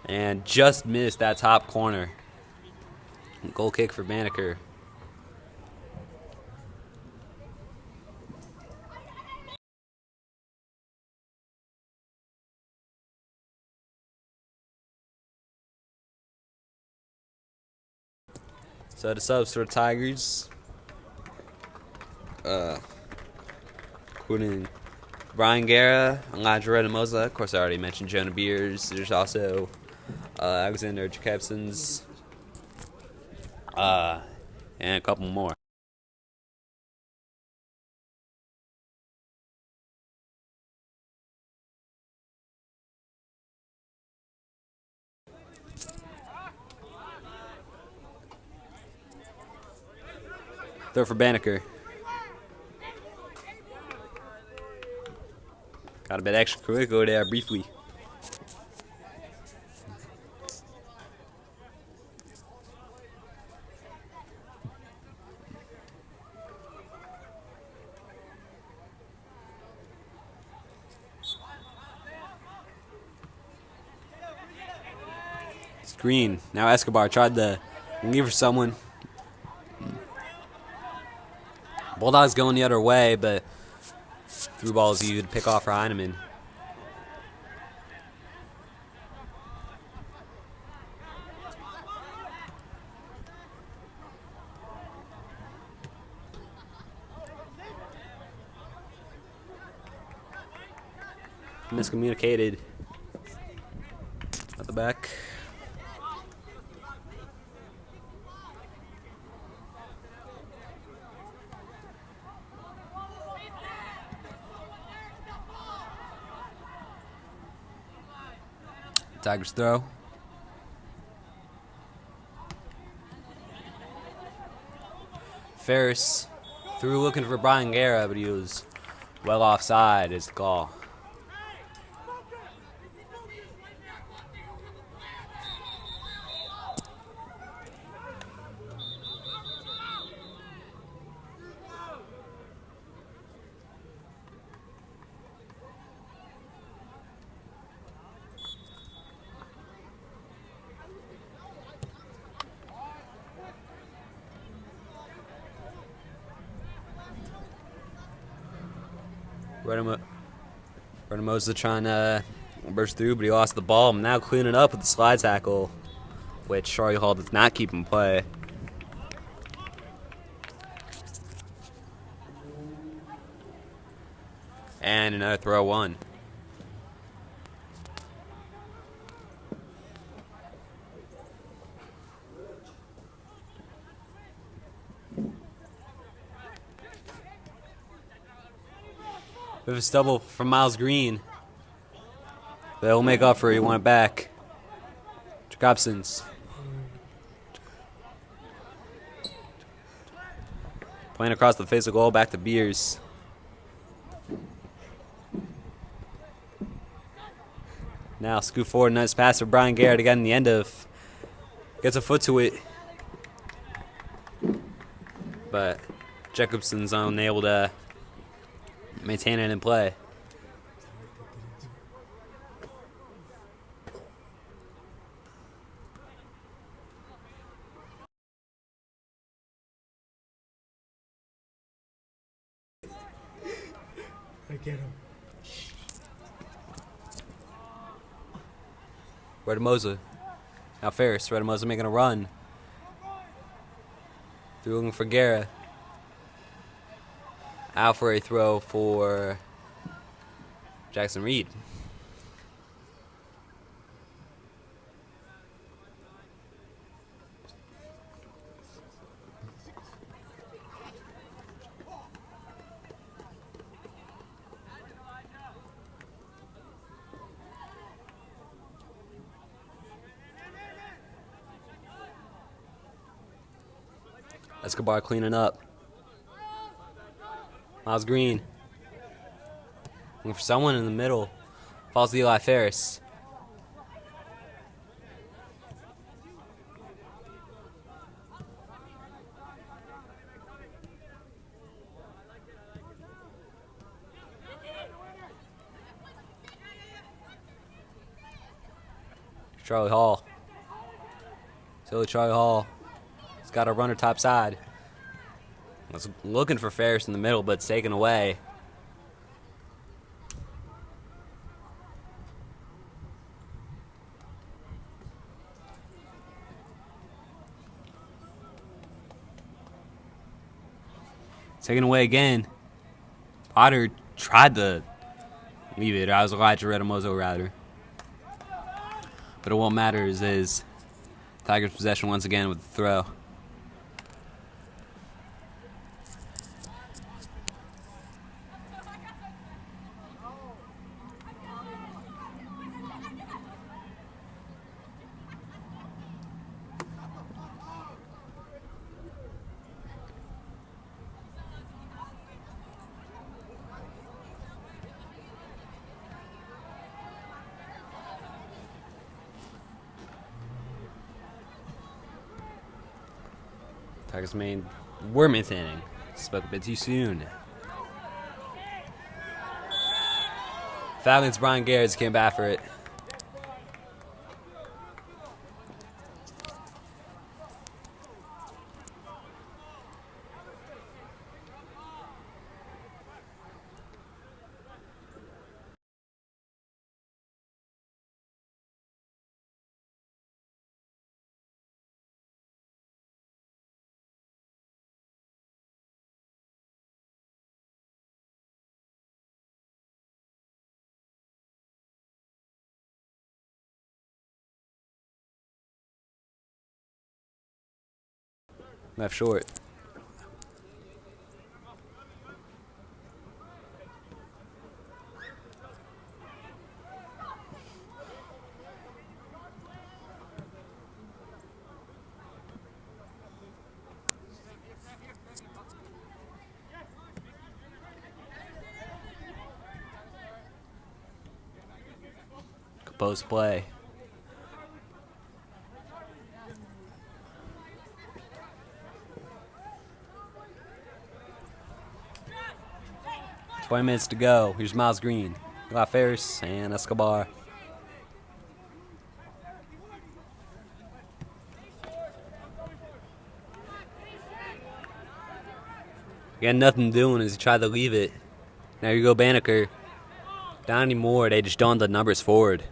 and just missed that top corner. Goal kick for Banneker. So the subs for the Tigers, including Brian Guerra, Elijah Redamosa. Of course, I already mentioned Jonah Beers. There's also Alexander Jacobsons, and a couple more. Throw for Banneker. Got a bit extracurricular there briefly. It's Green. Now Escobar tried to leave for someone. Bulldogs going the other way, but through balls you would pick off for Heineman. Miscommunicated at the back. Tigers throw. Ferris threw looking for Brian Guerra, but he was well offside. Is the call. Renamosa trying to burst through, but he lost the ball. I'm now cleaning up with the slide tackle, which Charlie Hall does not keep in play. And another throw one. We have a stubble from Miles Green. They'll make up for it. He won it back. Jacobson's. Playing across the face of goal, back to Beers. Now scoot forward, nice pass for Brian Garrett again in the end of. Gets a foot to it. But Jacobson's unable to maintain it in play. I get him. Redamosa. Now Ferris. Redamosa making a run. Through looking for Guerra. Out for a throw for Jackson Reed. Escobar cleaning up. Miles Green. Looking for someone in the middle. Falls to Eli Ferris. Charlie Hall. Silly Charlie Hall. He's got a runner top side. Was looking for Ferris in the middle, but it's taken away. Taken away again. Potter tried to leave it. I was Elijah Redamosa router. But it won't matter as Tigers possession once again with the throw. Tigers we're maintaining. Spoke a bit too soon. Falcons Brian Garrett came back for it. Left short. composed play. $20 to go. Here's Miles Green. Got Ferris and Escobar. Got nothing doing as he tried to leave it. Now you go Banneker. Not anymore. They just don't have the numbers forward.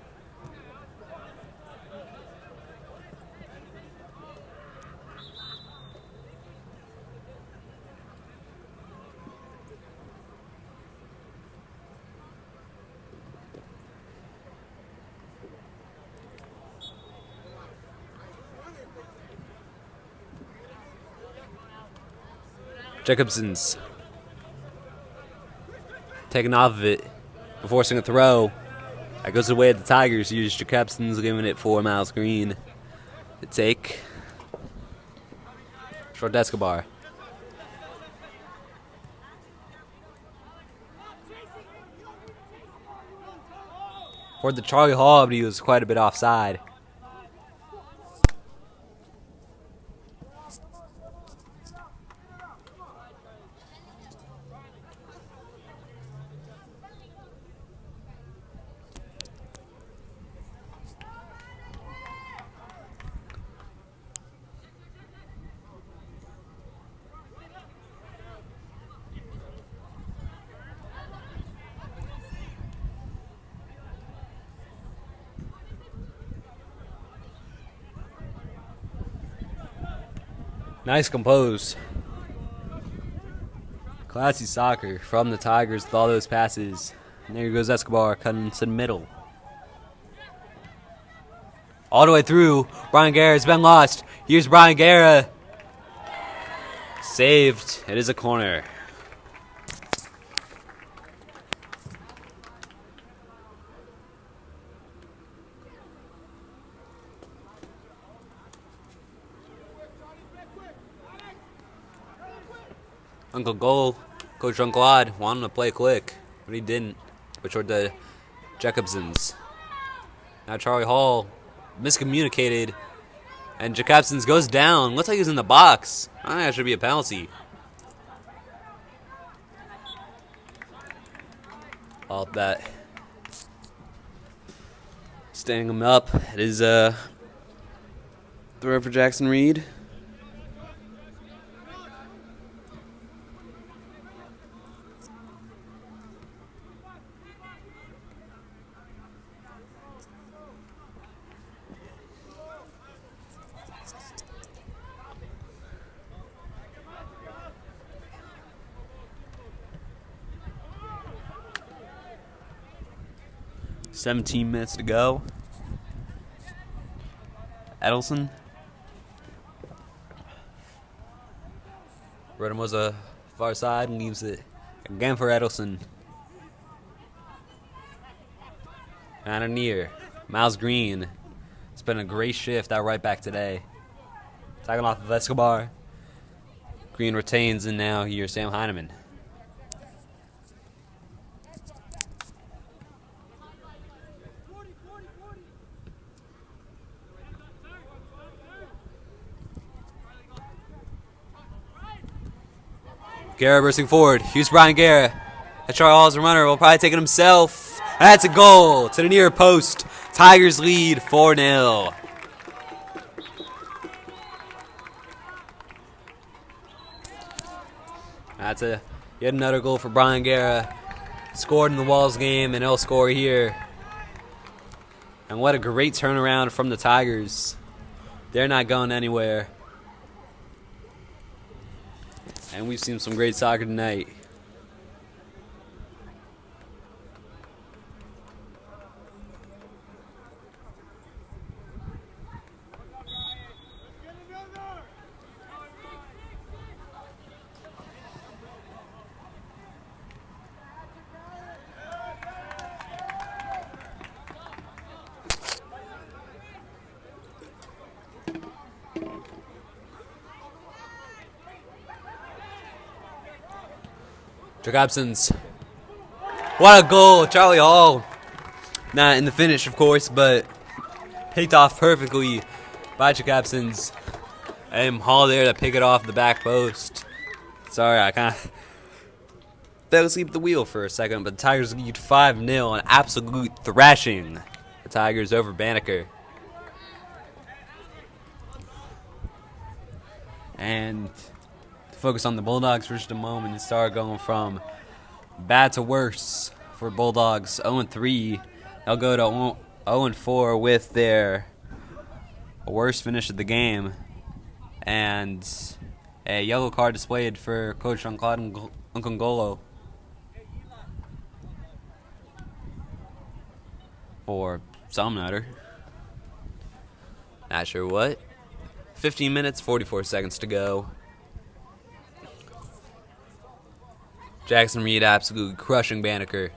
Jacobson's taking off of it, forcing a throw. That goes away at the Tigers. Here's Jacobson's giving it for Miles Green to take. Short Escobar. For the Charlie Hall, but he was quite a bit offside. Nice composed. Classy soccer from the Tigers with all those passes. And there goes Escobar cutting to the middle. All the way through. Brian Guerra has been lost. Here's Brian Guerra. Saved. It is a corner. Uncle Goal, Coach Uncle Odd wanted him to play quick, but he didn't. Which were the Jacobsons. Now Charlie Hall miscommunicated, and Jacobsons goes down. Looks like he's in the box. I think that should be a penalty. All that. Standing him up. It is a throw for Jackson Reed. $17 to go. Edelson. Redemosa far side and leaves it again for Edelson. And a near. Miles Green. It's been a great shift out right back today. Tagging off of Escobar. Green retains, and now here's Sam Heineman. Guerra bursting forward. Here's Brian Guerra. That Charlie Hall's a runner. Will probably take it himself. And that's a goal to the near post. Tigers lead 4-0. That's yet another goal for Brian Guerra. Scored in the Walls game, and he'll score here. And what a great turnaround from the Tigers. They're not going anywhere. And we've seen some great soccer tonight. Jacobsons. What a goal, Charlie Hall. Not in the finish, of course, but picked off perfectly by Jacobson's. And Hall there to pick it off the back post. Sorry, I kind of fell asleep at the wheel for a second, but the Tigers lead 5-0, an absolute thrashing. The Tigers over Banneker. And to focus on the Bulldogs for just a moment and start going from bad to worse for Bulldogs. 0-3. They'll go to 0-4 with their worst finish of the game. And a yellow card displayed for Coach Jean-Claude Nkongolo for some matter. Not sure what. 15 minutes, 44 seconds to go. Jackson Reed absolutely crushing Banneker.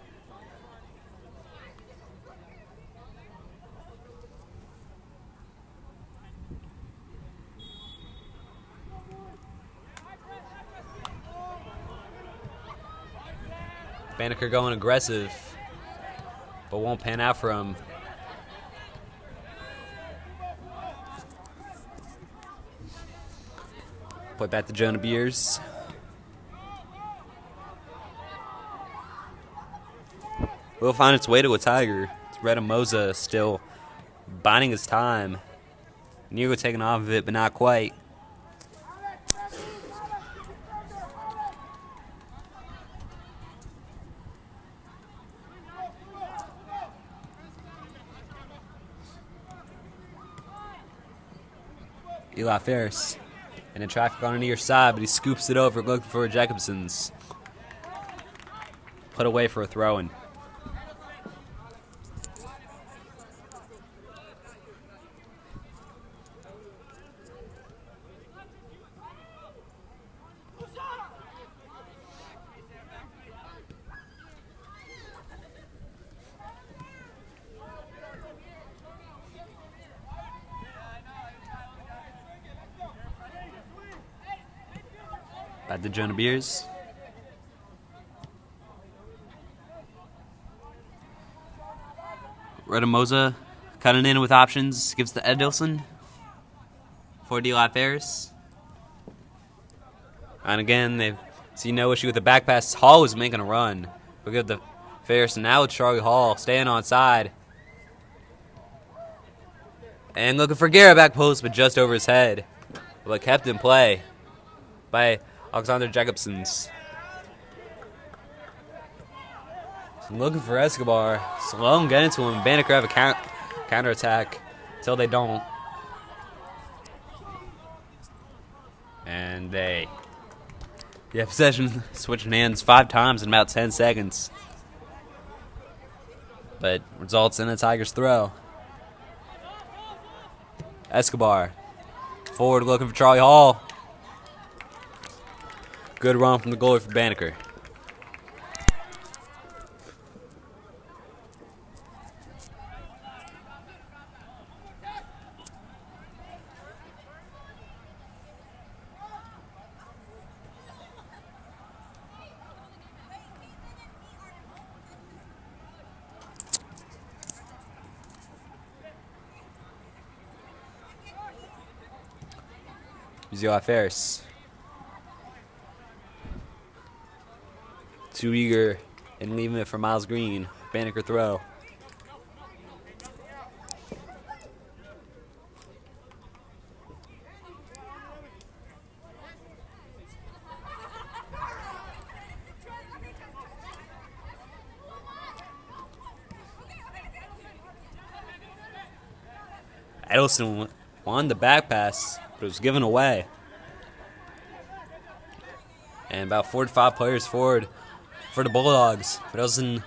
Banneker going aggressive, but won't pan out for him. Put back to Jonah Beers. Will find its way to a Tiger. It's Red Moza still biding his time. Nigo taking off of it, but not quite. Eli Ferris. And in traffic on the near side, but he scoops it over looking for Jacobson's. Put away for a throw-in. Back to Jonah Beers. Redamoza cutting in with options. Gives to Edilson for Eli Ferris. And again, they see no issue with the back pass. Hall was making a run. Look at the Ferris, and now it's Charlie Hall staying on side. And looking for Garrett back post, but just over his head. But kept in play by Alexander Jacobson's. Looking for Escobar. Sloan getting to him. Banneker have a counterattack until they don't. And they possession switching hands 5 times in about 10 seconds. But results in a Tigers throw. Escobar. Forward looking for Charlie Hall. Good run from the goalie for Banneker. Eli Ferris. Too eager and leaving it for Miles Green. Banneker throw. Edelson won the back pass, but it was given away. And about 4 to 5 players forward for the Bulldogs. Edelson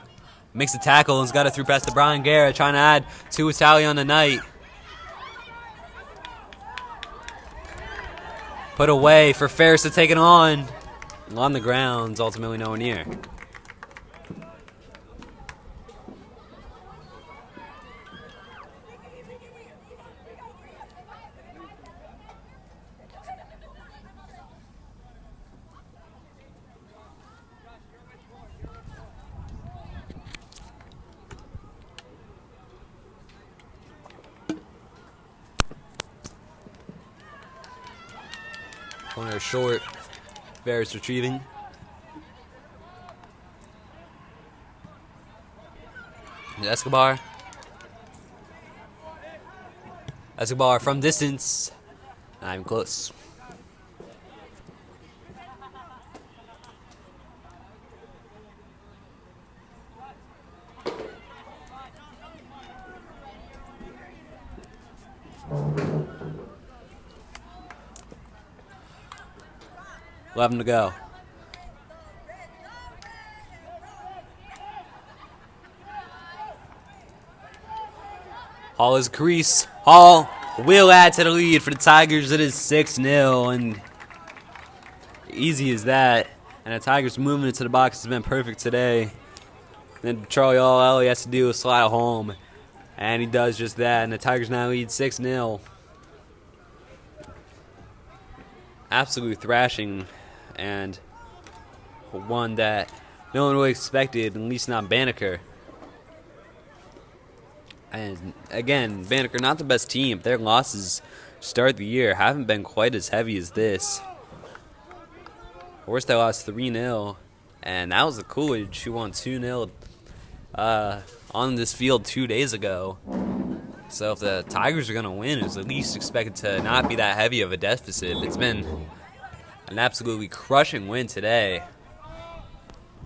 makes a tackle and's got it through past to Brian Garrett, trying to add 2 tally on the night. Put away for Ferris to take it on. On the grounds, ultimately nowhere near. Corner short. Ferris retrieving. Escobar. Escobar from distance. Not even close. Eleven to go. Hall is crease. Hall will add to the lead for the Tigers. It is 6-0, and easy as that. And the Tigers' movement into the box has been perfect today. Then Charlie Hall, all he has to do is slide home, and he does just that. And the Tigers now lead 6-0. Absolutely thrashing, and one that no one really expected, at least not Banneker. And again, Banneker not the best team. Their losses to start the year haven't been quite as heavy as this. Worst they lost 3-0, and that was the Coolidge who won 2-0 on this field 2 days ago. So if the Tigers are going to win, it's at least expected to not be that heavy of a deficit. It's been an absolutely crushing win today.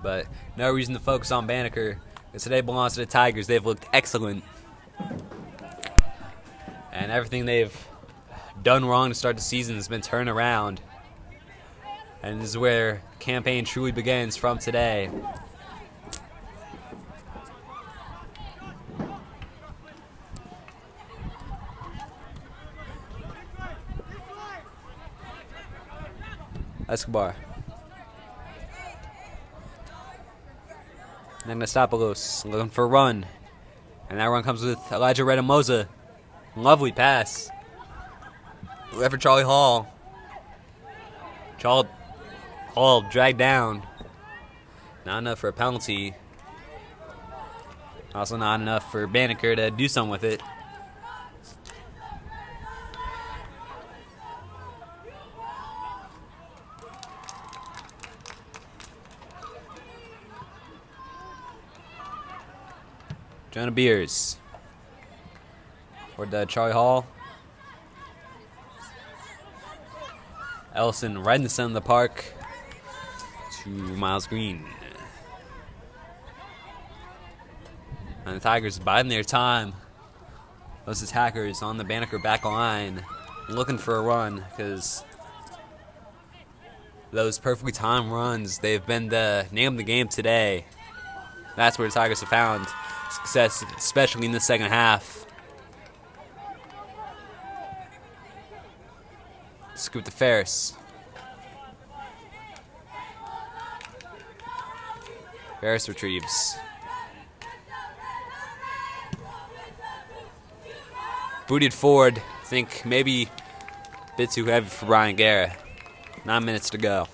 But no reason to focus on Banneker, because today belongs to the Tigers. They've looked excellent. And everything they've done wrong to start the season has been turned around. And this is where the campaign truly begins from today. Escobar. Anastopoulos looking for a run. And that run comes with Elijah Redamoza. Lovely pass. Left for Charlie Hall. Hall dragged down. Not enough for a penalty. Also not enough for Banneker to do something with it. Jonah Beers. Or the Charlie Hall. Ellison right in the center of the park to Miles Green. And the Tigers biding their time. Those attackers on the Banneker back line looking for a run, because those perfectly timed runs, they've been the name of the game today. That's where the Tigers have found success, especially in the second half. Scoop to Ferris. Ferris retrieves. Booted forward. I think maybe a bit too heavy for Brian Guerra. 9 minutes to go.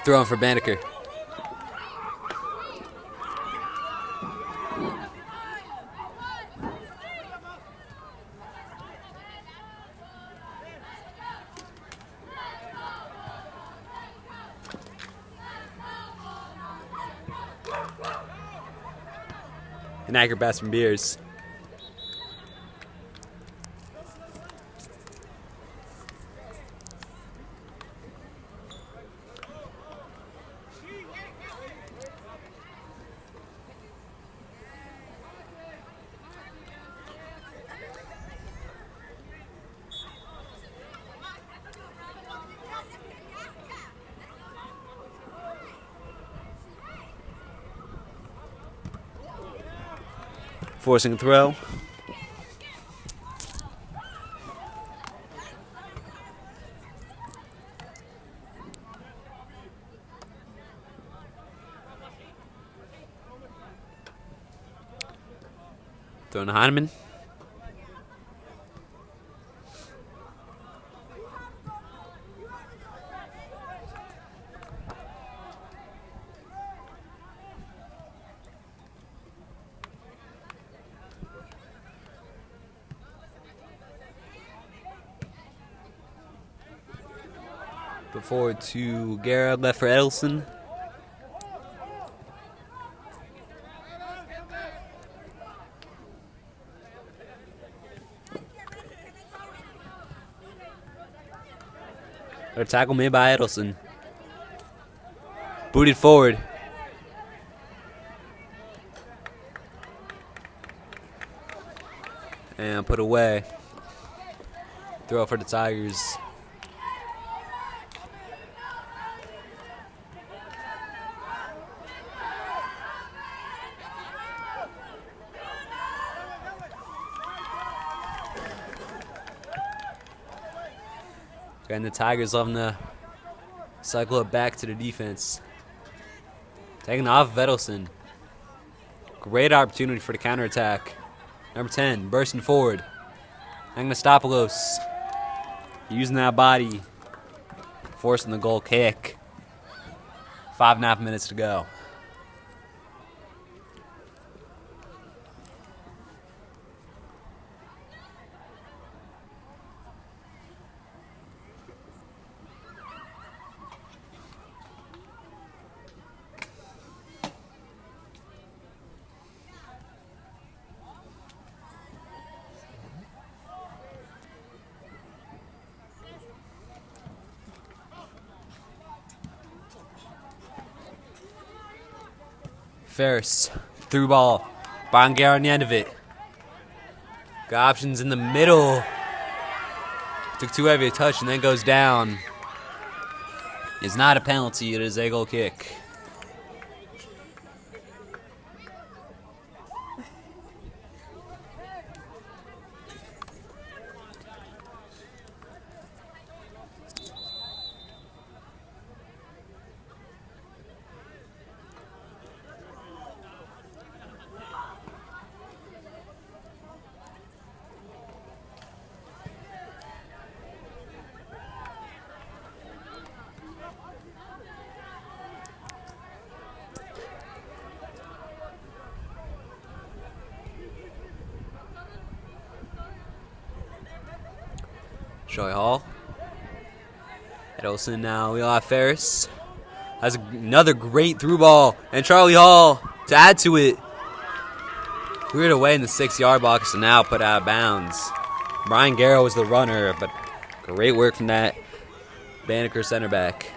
Throwing for Banneker. An accurate pass from Beers. Forcing a throw. Throwing to Heineman. Put forward to Guerra, left for Edelson. Or tackle made by Edelson. Booted forward. And put away. Throw for the Tigers. And the Tigers loving to cycle it back to the defense. Taking off Vettelson. Great opportunity for the counterattack. Number 10, bursting forward. Agnostopoulos using that body. Forcing the goal kick. 5.5 minutes to go. Ferris, through ball. Banneker on the end of it. Got options in the middle. Took too heavy a touch and then goes down. It's not a penalty, it is a goal kick. Troy Hall. Edelson now. We all have Ferris. Has another great through ball. And Charlie Hall to add to it. Cleared away in the 6-yard box and now put out of bounds. Brian Garrow was the runner, but great work from that Banneker center back.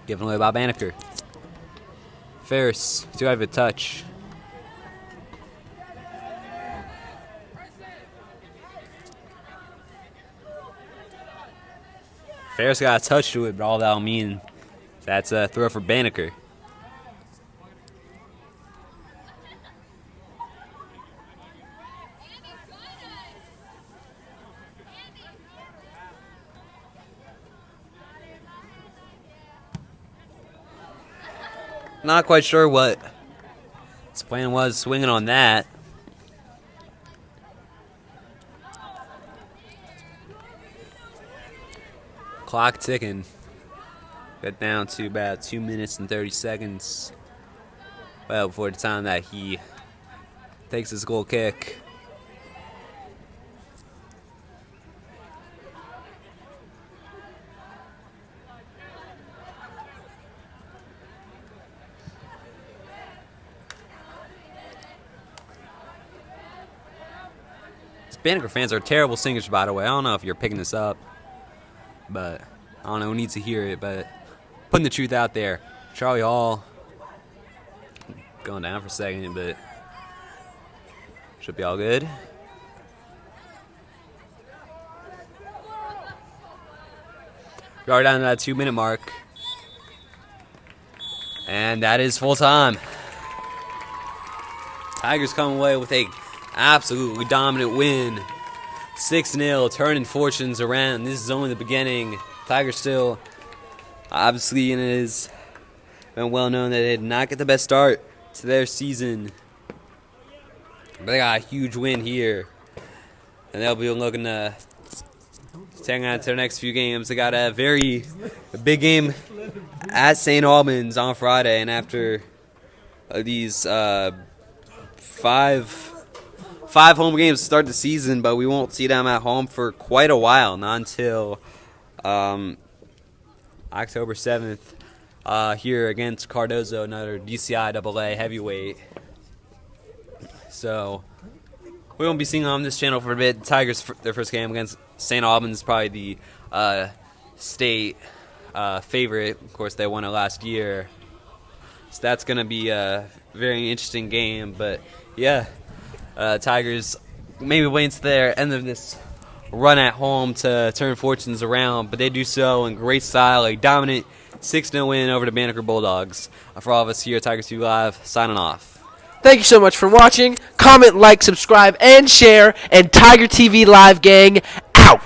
Given away by Banneker. Ferris, too out of a touch. Ferris got a touch to it, but all that'll mean that's a throw for Banneker. Not quite sure what his plan was swinging on that. Clock ticking. Got down to about 2 minutes and 30 seconds. Well, before the time that he takes his goal kick. Banneker fans are terrible singers, by the way. I don't know if you're picking this up, but I don't know who needs to hear it, but putting the truth out there. Charlie Hall going down for a second, but should be all good. We are down to that 2-minute mark. And that is full time. Tigers come away with a absolutely dominant win. 6-0, turning fortunes around. This is only the beginning. Tigers still, obviously, and it has been well known that they did not get the best start to their season. But they got a huge win here. And they'll be looking to take on to their next few games. They got a big game at St. Albans on Friday. And after these five home games to start the season, but we won't see them at home for quite a while, not until October 7th here against Cardozo, another DCI AA heavyweight. So we won't be seeing them on this channel for a bit. Tigers, their first game against St. Albans, is probably the state favorite. Of course, they won it last year. So that's going to be a very interesting game. But, yeah, Tigers maybe wait until their end of this run at home to turn fortunes around. But they do so in great style, a dominant 6-0 win over the Banneker Bulldogs. For all of us here at Tigers TV Live, signing off. Thank you so much for watching. Comment, like, subscribe, and share. And Tiger TV Live gang out.